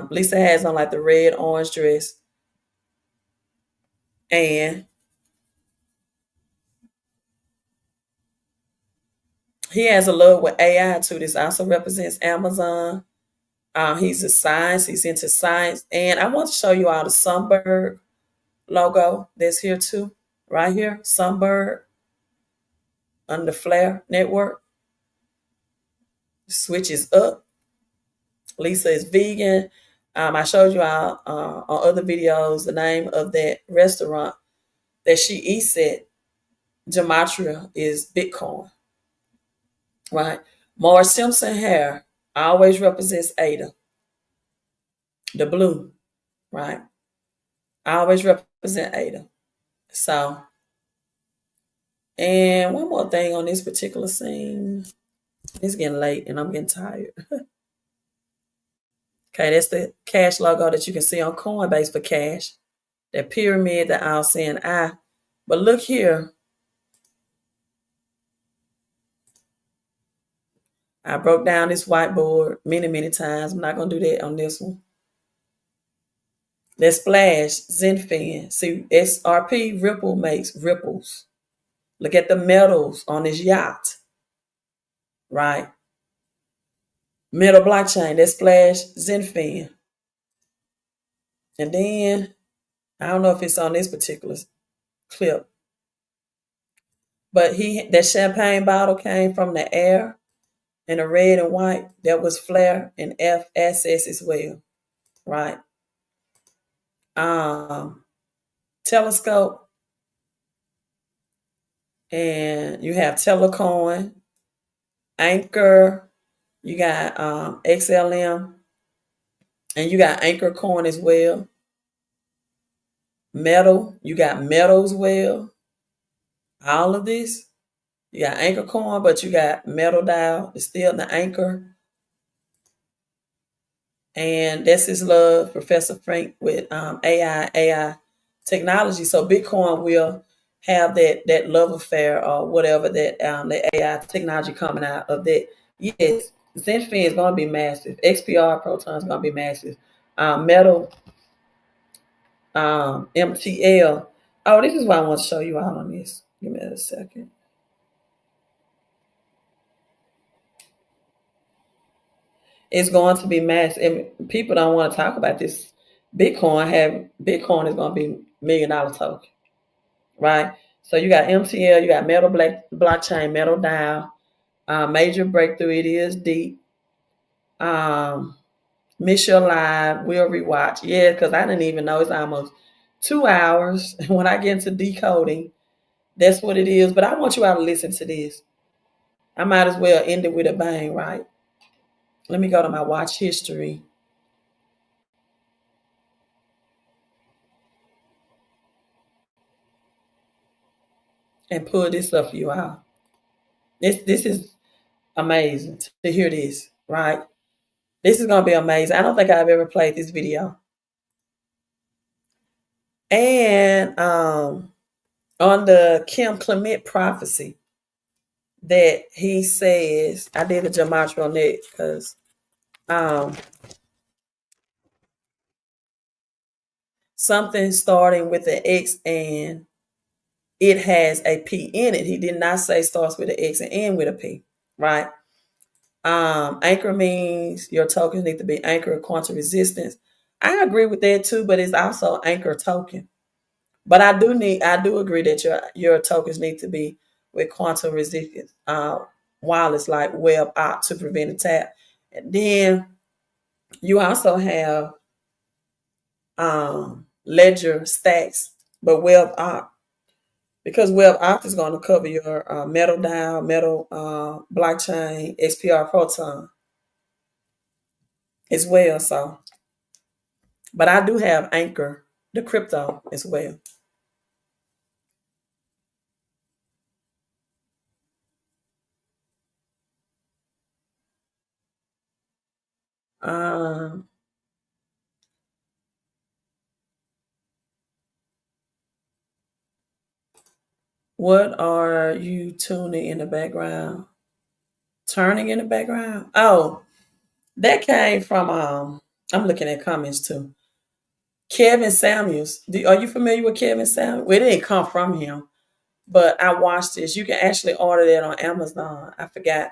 Lisa has on like the red, orange dress. And he has a love with AI too. This also represents Amazon. He's a science. He's into science. And I want to show you all the Sunberg logo that's here too. Right here, Sunberg on the Flare network. Switches up. Lisa is vegan. I showed you all on other videos the name of that restaurant that she eats at. Gematria is Bitcoin. Right? Marge Simpson hair always represents Ada. The blue, right? Always represent Ada. So, and one more thing on this particular scene. It's getting late and I'm getting tired. Okay, that's the cash logo that you can see on Coinbase for cash. That pyramid, the all-seeing eye, But look here. I broke down this whiteboard many times. I'm not going to do that on this one. Let's splash Zenfin. See, SRP Ripple makes ripples. Look at the metals on this yacht. Right? Metal blockchain. Let's splash Zenfin. And then, I don't know if it's on this particular clip, but that champagne bottle came from the air in a red and white. That was Flare and F Access as well, right? Telescope, and you have Telecoin, Anchor, you got XLM, and you got Anchor Coin as well. Metal, you got Metal as well. All of this. You got Anchor Coin, but you got Metal Dial. It's still the Anchor. And that's his love, Professor Frank, with AI technology. So Bitcoin will have that love affair or whatever that the AI technology coming out of that. Yes, Zenfin is going to be massive. XPR Proton is going to be massive. Metal, MTL. Oh, this is what I want to show you out on this. Give me a second. It's going to be massive. And people don't want to talk about this. Bitcoin is going to be $1 million token, right? So you got MTL, you got Metal blockchain, Metal Dial, major breakthrough. It is deep. Miss Your Live, will rewatch. Yeah, because I didn't even know it's almost 2 hours. And when I get into decoding, that's what it is. But I want you all to listen to this. I might as well end it with a bang, right? Let me go to my watch history. And pull this up for you all. This is amazing to hear this, right? This is going to be amazing. I don't think I've ever played this video. And on the Kim Clement prophecy that he says, I did a gematria on that because something starting with an X and it has a P in it. He did not say starts with an X and end with a P, right? Anchor means your tokens need to be anchored quantum resistance. I agree with that too, but it's also anchor token. But I do agree that your tokens need to be with quantum resistance, wireless like web opt to prevent attack. And then you also have ledger stacks, but web opt. Because web opt is going to cover your Metal Dial, Metal blockchain, XPR Proton as well. So, but I do have Anchor, the crypto as well. What are you tuning in the background? Turning in the background? Oh, that came from I'm looking at comments too. Kevin Samuels. Are you familiar with Kevin Samuels? Well, it didn't come from him, but I watched this. You can actually order that on Amazon. I forgot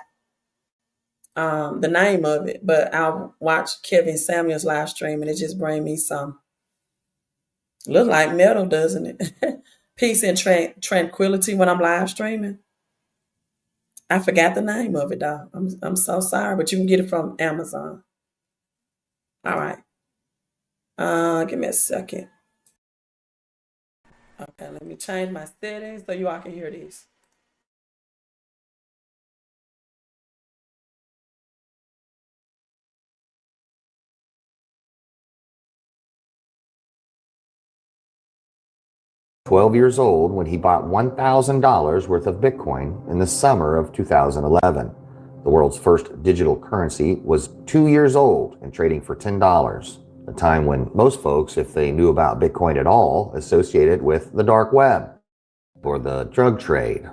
the name of it, but I watched Kevin Samuels live stream and it just bring me some. Look like metal, doesn't it? Peace and tranquility when I'm live streaming. I forgot the name of it, though. I'm so sorry, but you can get it from Amazon. All right. Give me a second. Okay, let me change my settings so you all can hear this. $12 old when he bought $1,000 worth of Bitcoin in the summer of 2011. The world's first digital currency was 2 years old and trading for $10, a time when most folks, if they knew about Bitcoin at all, associated with the dark web. for the drug trade.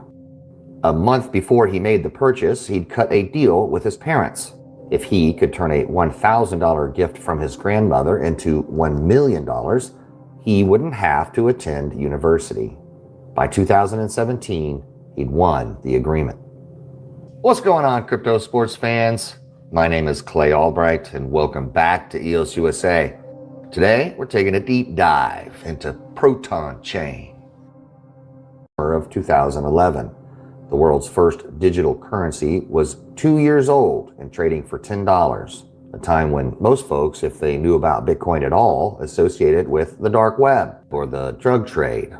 A month before he made the purchase, he'd cut a deal with his parents. If he could turn a $1,000 gift from his grandmother into $1 million, he wouldn't have to attend university. By 2017, he'd won the agreement. What's going on, crypto sports fans? My name is Clay Albright, and welcome back to EOS USA. Today, we're taking a deep dive into PROTON chain. Of 2011. The world's first digital currency was 2 years old and trading for $10, a time when most folks, if they knew about Bitcoin at all, associated with the dark web or the drug trade.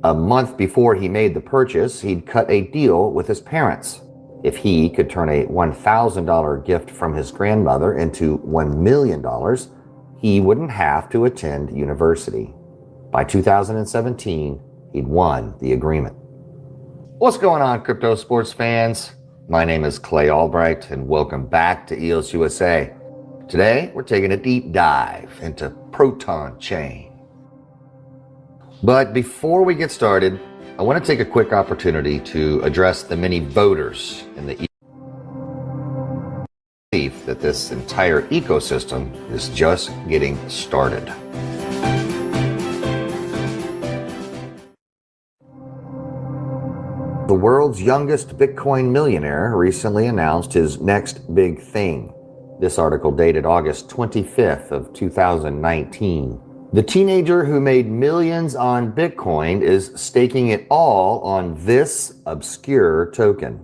A month before he made the purchase, he'd cut a deal with his parents. If he could turn a $1,000 gift from his grandmother into $1 million, he wouldn't have to attend university. By 2017, he'd won the agreement. What's going on, crypto sports fans? My name is Clay Albright, and welcome back to EOS USA. Today, we're taking a deep dive into PROTON chain. But before we get started, I want to take a quick opportunity to address the many voters in the belief that this entire ecosystem is just getting started. The world's youngest Bitcoin millionaire recently announced his next big thing. This article dated August 25th of 2019. The teenager who made millions on Bitcoin is staking it all on this obscure token.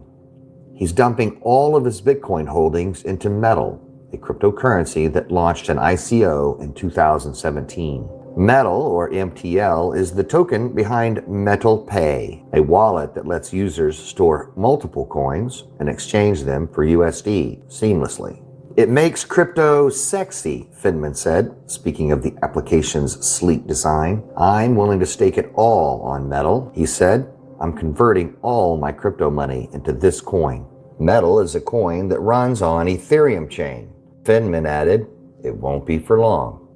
He's dumping all of his Bitcoin holdings into Metal, a cryptocurrency that launched an ICO in 2017. Metal, or MTL, is the token behind Metal Pay, a wallet that lets users store multiple coins and exchange them for USD seamlessly. It makes crypto sexy, Finman said, speaking of the application's sleek design. I'm willing to stake it all on Metal, he said. I'm converting all my crypto money into this coin. Metal is a coin that runs on Ethereum chain. Finman added, it won't be for long.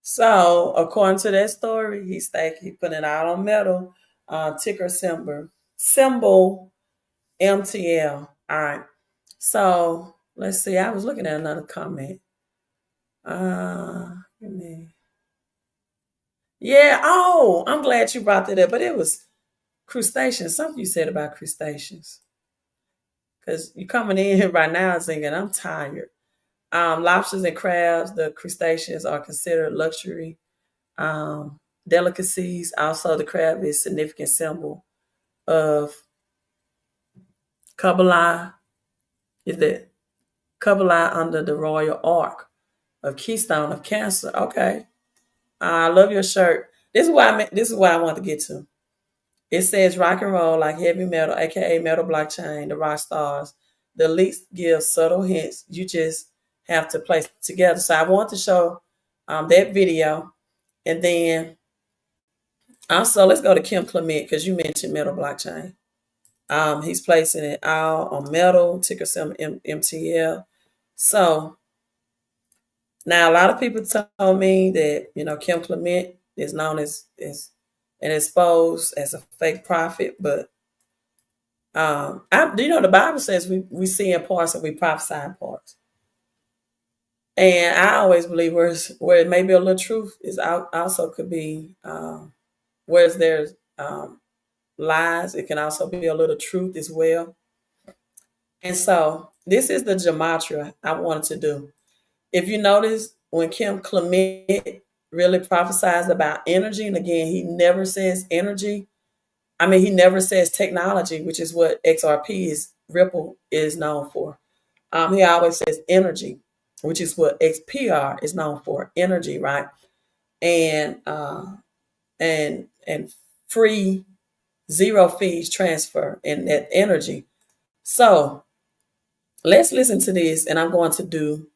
So, according to that story, he put it out on Metal, ticker symbol MTL. All right. So let's see. I was looking at another comment. Yeah. Oh, I'm glad you brought that up. But it was crustaceans. Something you said about crustaceans. Because you're coming in here right now thinking, I'm tired. Lobsters and crabs, the crustaceans, are considered luxury delicacies. Also, the crab is a significant symbol of Kabbalah. Is that Kabbalah under the royal ark of Keystone of Cancer? Okay, I love your shirt. This is what I want to get to. It says rock and roll like heavy metal, aka metal blockchain, the rock stars. The leaks give subtle hints. You just have to place it together. So I want to show that video. And then also let's go to Kim Clement because you mentioned metal blockchain. He's placing it all on Metal, ticker symbol MTL. So now a lot of people told me that, Kim Clement is known as and exposed as a fake prophet, but the Bible says we see in parts and we prophesy in parts. And I always believe where it may be a little truth is also could be where there's lies. It can also be a little truth as well. And so this is the gematria I wanted to do. If you notice, when Kim Clement really prophesies about energy, and again, he never says energy. He never says technology, which is what Ripple is known for. He always says energy, which is what XPR is known for, energy, right? And free zero fees transfer and that energy. So let's listen to this, and I'm going to do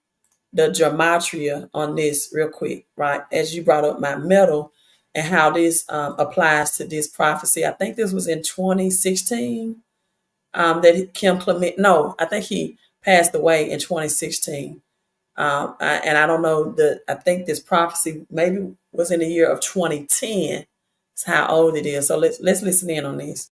the gematria on this real quick, right? As you brought up my metal and how this applies to this prophecy. I think this was in 2016 that Kim Clement, no, I think he passed away in 2016. And I don't know I think this prophecy maybe was in the year of 2010. It's how old it is. So let's listen in on this.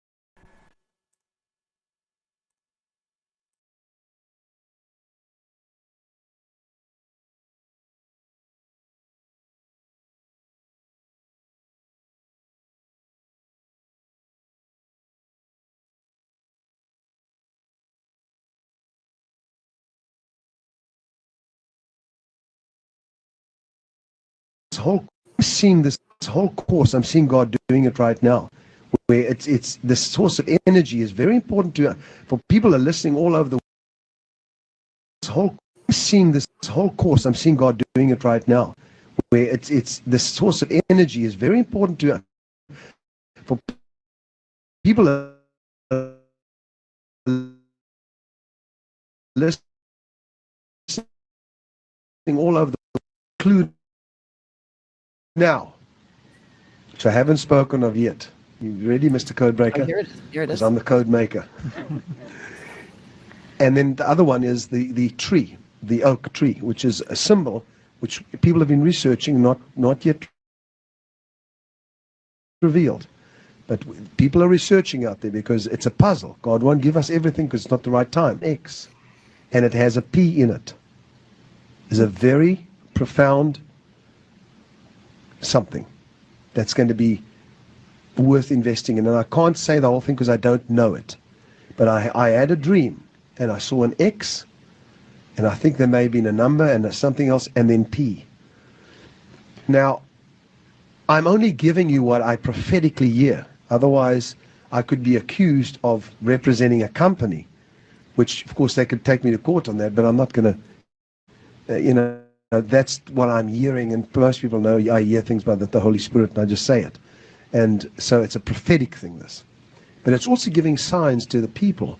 Seeing this whole course, I'm seeing God doing it right now, where it's the source of energy is very important for people are listening all over the whole. Seeing this whole course, I'm seeing God doing it right now, where it's the source of energy is very important for people are listening all over the include now, which I haven't spoken of yet. You ready, Mr. Codebreaker? Oh, here it is. Here it Because is. I'm the code maker. And then the other one is the tree, the oak tree, which is a symbol which people have been researching, not yet revealed. But people are researching out there because it's a puzzle. God won't give us everything because it's not the right time. X. And it has a P in it. It's a very profound something that's going to be worth investing in. And I can't say the whole thing because I don't know it. But I had a dream and I saw an X, and I think there may have been a number and something else, and then P. Now, I'm only giving you what I prophetically hear. Otherwise, I could be accused of representing a company, which, of course, they could take me to court on that, but I'm not going to, that's what I'm hearing, and most people know I hear things by the Holy Spirit, and I just say it. And so it's a prophetic thing, this. But it's also giving signs to the people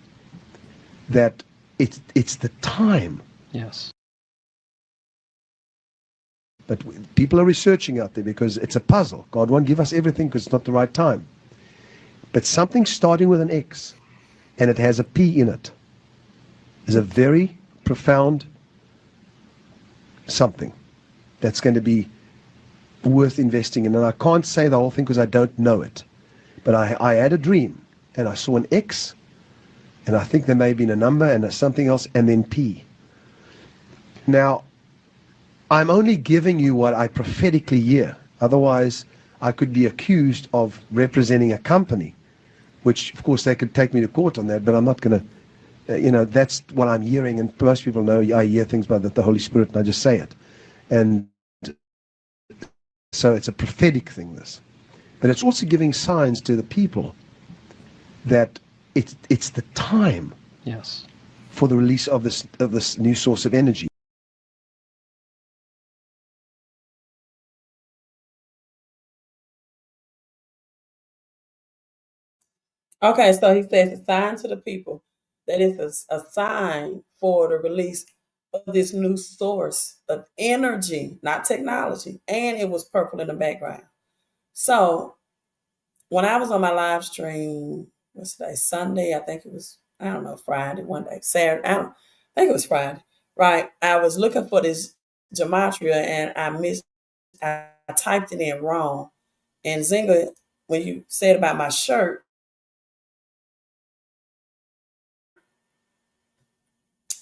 that it's the time. Yes. But people are researching out there because it's a puzzle. God won't give us everything because it's not the right time. But something starting with an X, and it has a P in it, is a very profound something that's going to be worth investing in. And I can't say the whole thing because I don't know it. But I had a dream, and I saw an X, and I think there may have been a number and something else, and then P. Now, I'm only giving you what I prophetically hear. Otherwise, I could be accused of representing a company, which, of course, they could take me to court on that, but I'm not going to, that's what I'm hearing, and most people know I hear things by the Holy Spirit, and I just say it. And so it's a prophetic thing, this. But it's also giving signs to the people that it's the time. Yes. For the release of this new source of energy. Okay, so he says a sign to the people that it's a sign for the release of this new source of energy, not technology. And it was purple in the background. So when I was on my live stream, what's today? Sunday, I think it was, I don't know, Friday, one day, Saturday, I think it was Friday, right? I was looking for this gematria and I typed it in wrong. And Zinga, when you said about my shirt,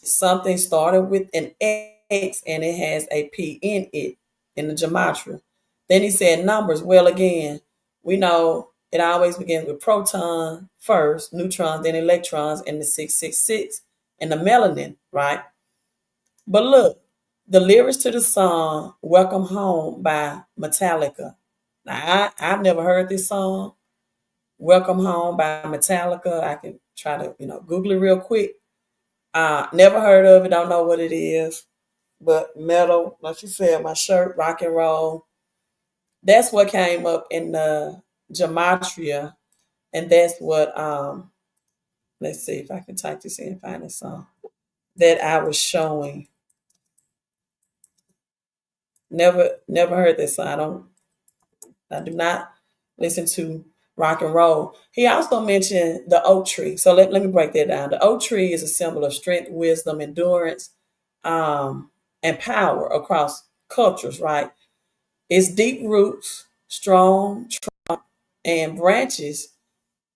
something started with an X and it has a P in it in the gematria. Then he said numbers. Well, again, we know it always begins with proton first, neutrons, then electrons, and the 666 and the melanin, right? But look, the lyrics to the song Welcome Home by Metallica. Now, I've never heard this song, Welcome Home by Metallica. I can try to, Google it real quick. Never heard of it, don't know what it is. But metal, like you said, my shirt, rock and roll. That's what came up in the gematria. And that's what let's see if I can type this in and find this song that I was showing. Never heard this song. I do not listen to rock and roll. He also mentioned the oak tree. So let me break that down. The oak tree is a symbol of strength, wisdom, endurance, and power across cultures, right? Its deep roots, strong trunk, and branches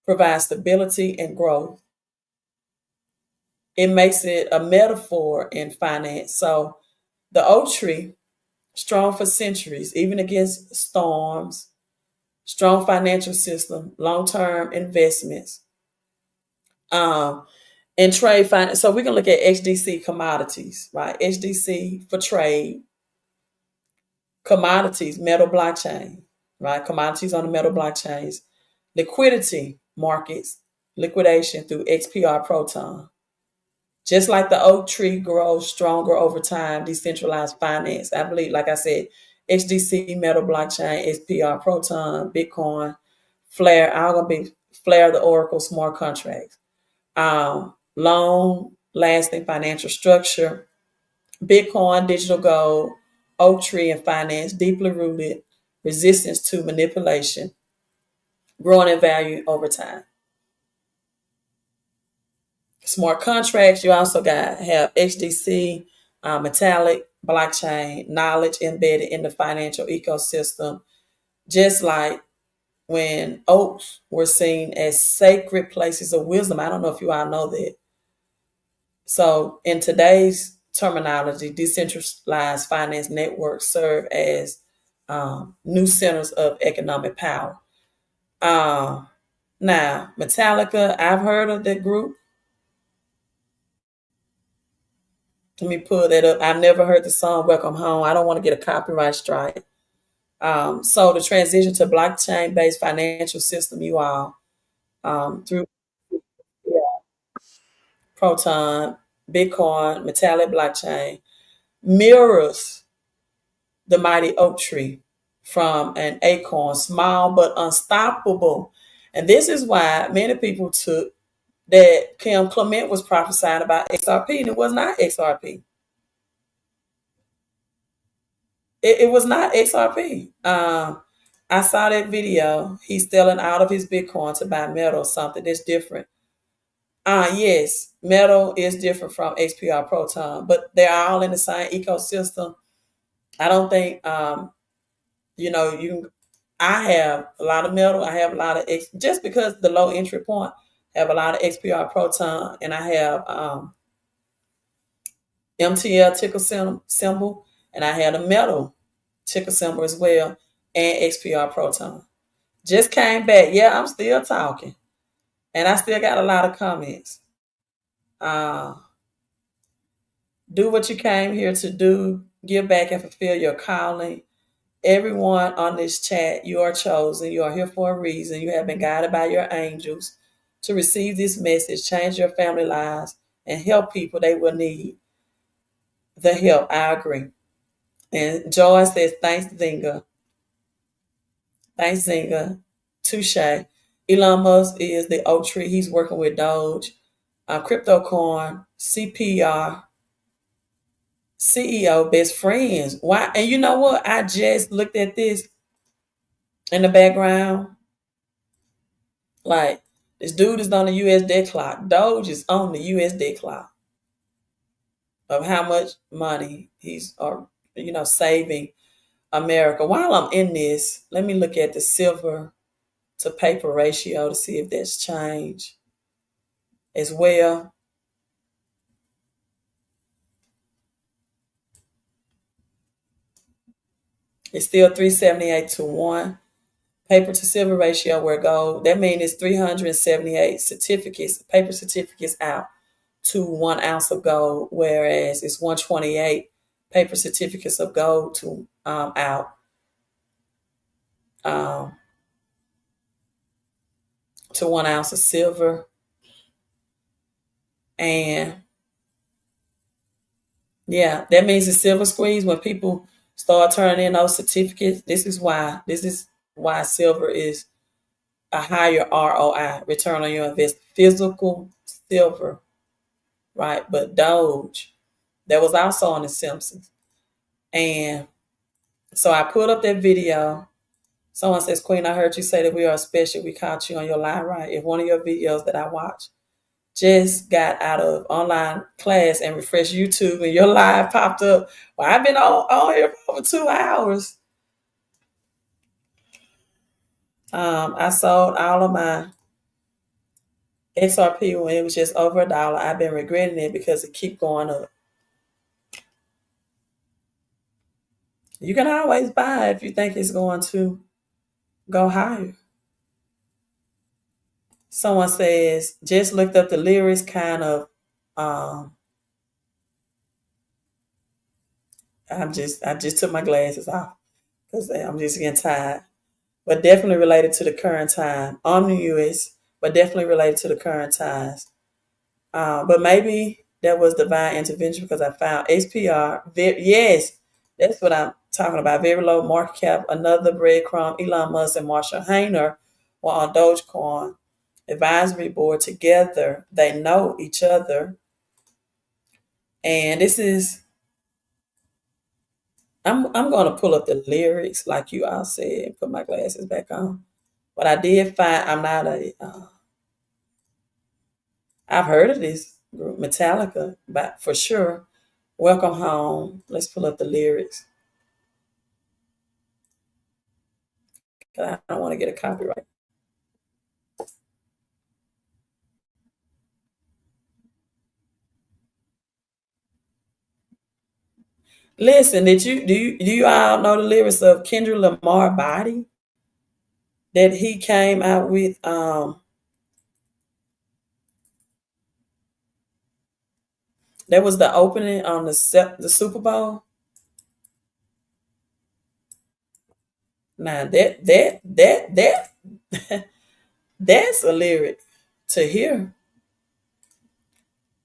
provide stability and growth. It makes it a metaphor in finance. So the oak tree, strong for centuries, even against storms, strong financial system, long-term investments, and trade finance. So we can look at XDC commodities, right? XDC for trade, commodities, metal blockchain, right? Commodities on the metal blockchains, liquidity markets, liquidation through XPR Proton. Just like the oak tree grows stronger over time, decentralized finance. I believe, like I said, XDC, metal blockchain, XPR Proton, Bitcoin, Flare. I'm gonna be Flare the Oracle smart contracts. Long lasting financial structure, Bitcoin, digital gold, oak tree and finance, deeply rooted, resistance to manipulation, growing in value over time. Smart contracts, you also have XDC, metallic blockchain, knowledge embedded in the financial ecosystem, just like when oaks were seen as sacred places of wisdom. I don't know if you all know that. So in today's terminology, decentralized finance networks serve as new centers of economic power. Now, Metallica, I've heard of that group. Let me pull that up. I've never heard the song Welcome Home. I don't want to get a copyright strike. So the transition to blockchain-based financial system, you all, through Proton, Bitcoin, metallic blockchain, mirrors the mighty oak tree from an acorn, small but unstoppable. And this is why many people took that Kim Clement was prophesying about XRP, and it was not XRP. It was not XRP. I saw that video. He's selling out of his Bitcoin to buy metal, something that's different. Yes, metal is different from XPR Proton, but they're all in the same ecosystem. I don't think you. I have a lot of metal. I have a lot of just because the low entry point. I have a lot of XPR Proton, and I have MTL ticker symbol, and I had a metal ticker symbol as well, and XPR Proton. Just came back. Yeah, I'm still talking, and I still got a lot of comments. Do what you came here to do. Give back and fulfill your calling. Everyone on this chat, you are chosen. You are here for a reason. You have been guided by your angels to receive this message, change your family lives, and help people they will need the help. I agree. And Joy says, thanks, Zinga. Thanks, Zinga. Touche. Elon Musk is the oak tree. He's working with Doge, CryptoCoin, CPR, CEO, best friends. Why? And you know what? I just looked at this in the background. Like, this dude is on the USD clock. Doge is on the USD clock of how much money he's, saving America. While I'm in this, let me look at the silver to paper ratio to see if that's changed as well. It's still 378 to 1. Paper to silver ratio where gold, that means it's 378 certificates, paper certificates out to 1 ounce of gold, whereas it's 128 paper certificates of gold to out to 1 ounce of silver. And yeah, that means the silver squeeze when people start turning in those certificates. This is why silver is a higher ROI, return on your investment. Physical silver, right? But Doge, that was also on The Simpsons. And so I put up that video Someone says, Queen, I heard you say that we are special. We caught you on your line, right? If one of your videos that I watched just got out of online class and refreshed YouTube and your live popped up, well, I've been on here for over 2 hours. I sold all of my XRP when it was just over $1. I've been regretting it because it keep going up. You can always buy if you think it's going to go higher. Someone says, just looked up the lyrics, kind of. I just took my glasses off because I'm just getting tired. But definitely related to the current time. Omni-US, but definitely related to the current times. But maybe that was divine intervention because I found XPR. Yes, that's what I'm talking about. Very low market cap. Another breadcrumb. Elon Musk and Marshall Hayner were on Dogecoin advisory board together. They know each other. And this is, I'm going to pull up the lyrics like you all said and put my glasses back on. But I did find, I'm not I've heard of this group, Metallica, but for sure. Welcome home. Let's pull up the lyrics. I don't want to get a copyright. Listen, do you all know the lyrics of Kendrick Lamar Body that he came out with? That was the opening on the Super Bowl. Now that that's a lyric to hear.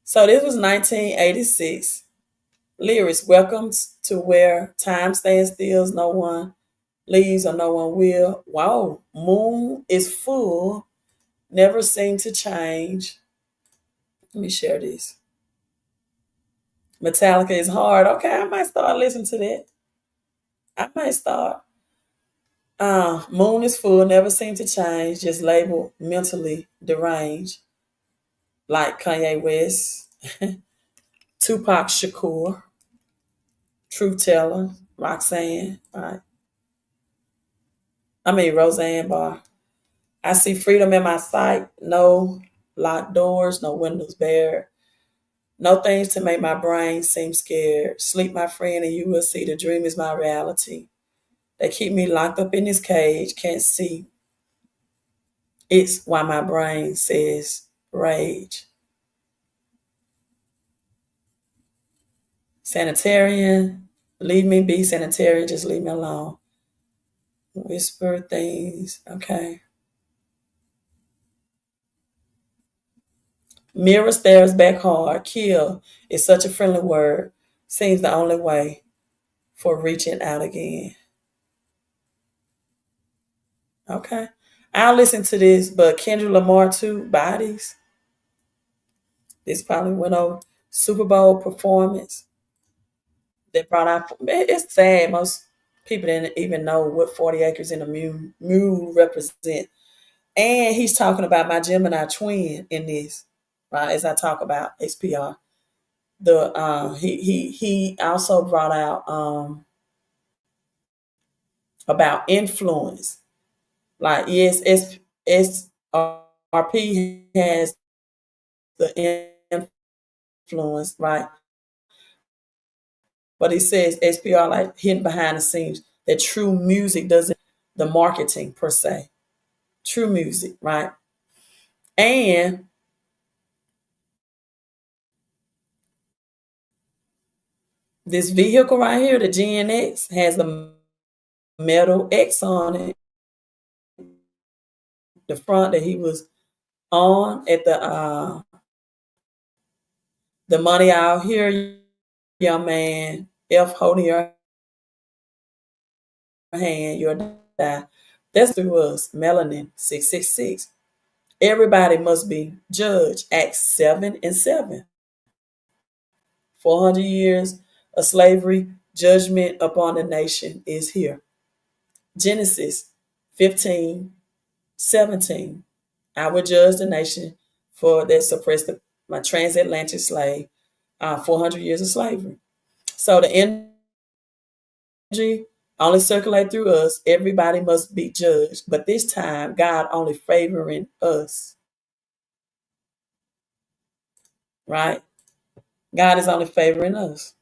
So this was 1986. Lyrics: welcome to where time stands still, no one leaves or no one will. Wow, moon is full, never seem to change. Let me share this. Metallica is hard. Okay, I might start listening to that. I might start. Moon is full, never seem to change, just labeled mentally deranged. Like Kanye West, Tupac Shakur, Truth Teller, Roxanne, right? Roseanne Barr. I see freedom in my sight, no locked doors, no windows bare, no things to make my brain seem scared. Sleep, my friend, and you will see the dream is my reality. They keep me locked up in this cage, can't see. It's why my brain says rage. Sanitarian, leave me be. Sanitarian, just leave me alone. Whisper things, okay. Mirror stares back hard. Kill is such a friendly word. Seems the only way for reaching out again. Okay. I'll listen to this, but Kendrick Lamar too, Bodies. This probably went over Super Bowl performance. They brought out, it's sad. Most people didn't even know what 40 acres in a mule represent. And he's talking about my Gemini twin in this, right? As I talk about XPR. He also brought out about influence. Like, yes, SRP has the influence, right? But he says SPR like hidden behind the scenes, that true music doesn't, the marketing per se. True music, right? And this vehicle right here, the GNX, has the metal X on it. The front that he was on at the money out here, young man, F holding your hand, your die. That's through us, Melanin 666. Everybody must be judged. Acts 7 and 7. 400 years of slavery, judgment upon the nation is here. Genesis 15, 17. I will judge the nation for that suppressed my transatlantic slave, 400 years of slavery. So the energy only circulate through us. Everybody must be judged. But this time, God only favoring us. Right? God is only favoring us.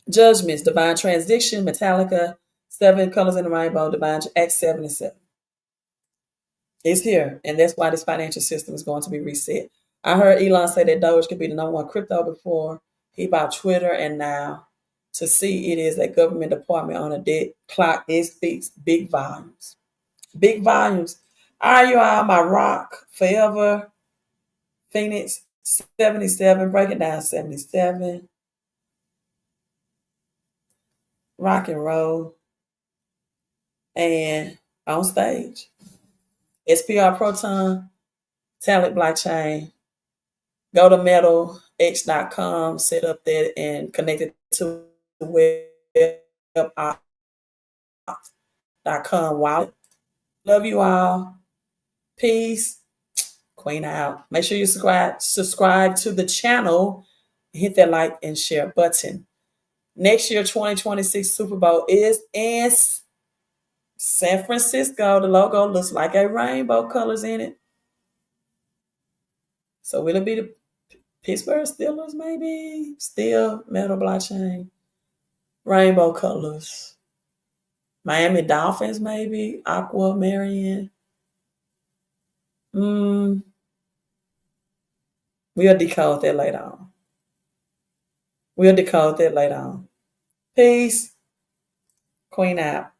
Judgments, divine transition, Metallica, 7 colors in the rainbow, divine Acts 77. It's here. And that's why this financial system is going to be reset. I heard Elon say that Doge could be the number one crypto before he bought Twitter, and now to see it is a government department on a dead clock. It speaks big volumes. Big volumes. Are you all my rock forever? Phoenix 77, breaking down 77. Rock and roll. And on stage. XPR PROTON, Talent Blockchain. Go to metalx.com, set up there and connect it to web.com wallet. Love you all. Peace. Queen out. Make sure you subscribe to the channel. Hit that like and share button. Next year, 2026 Super Bowl is in San Francisco. The logo looks like a rainbow colors in it. So will it be the Pittsburgh Steelers, maybe? Still metal blockchain. Rainbow colors. Miami Dolphins, maybe. Aqua Marion. We'll decode that later on. Peace. Queen out.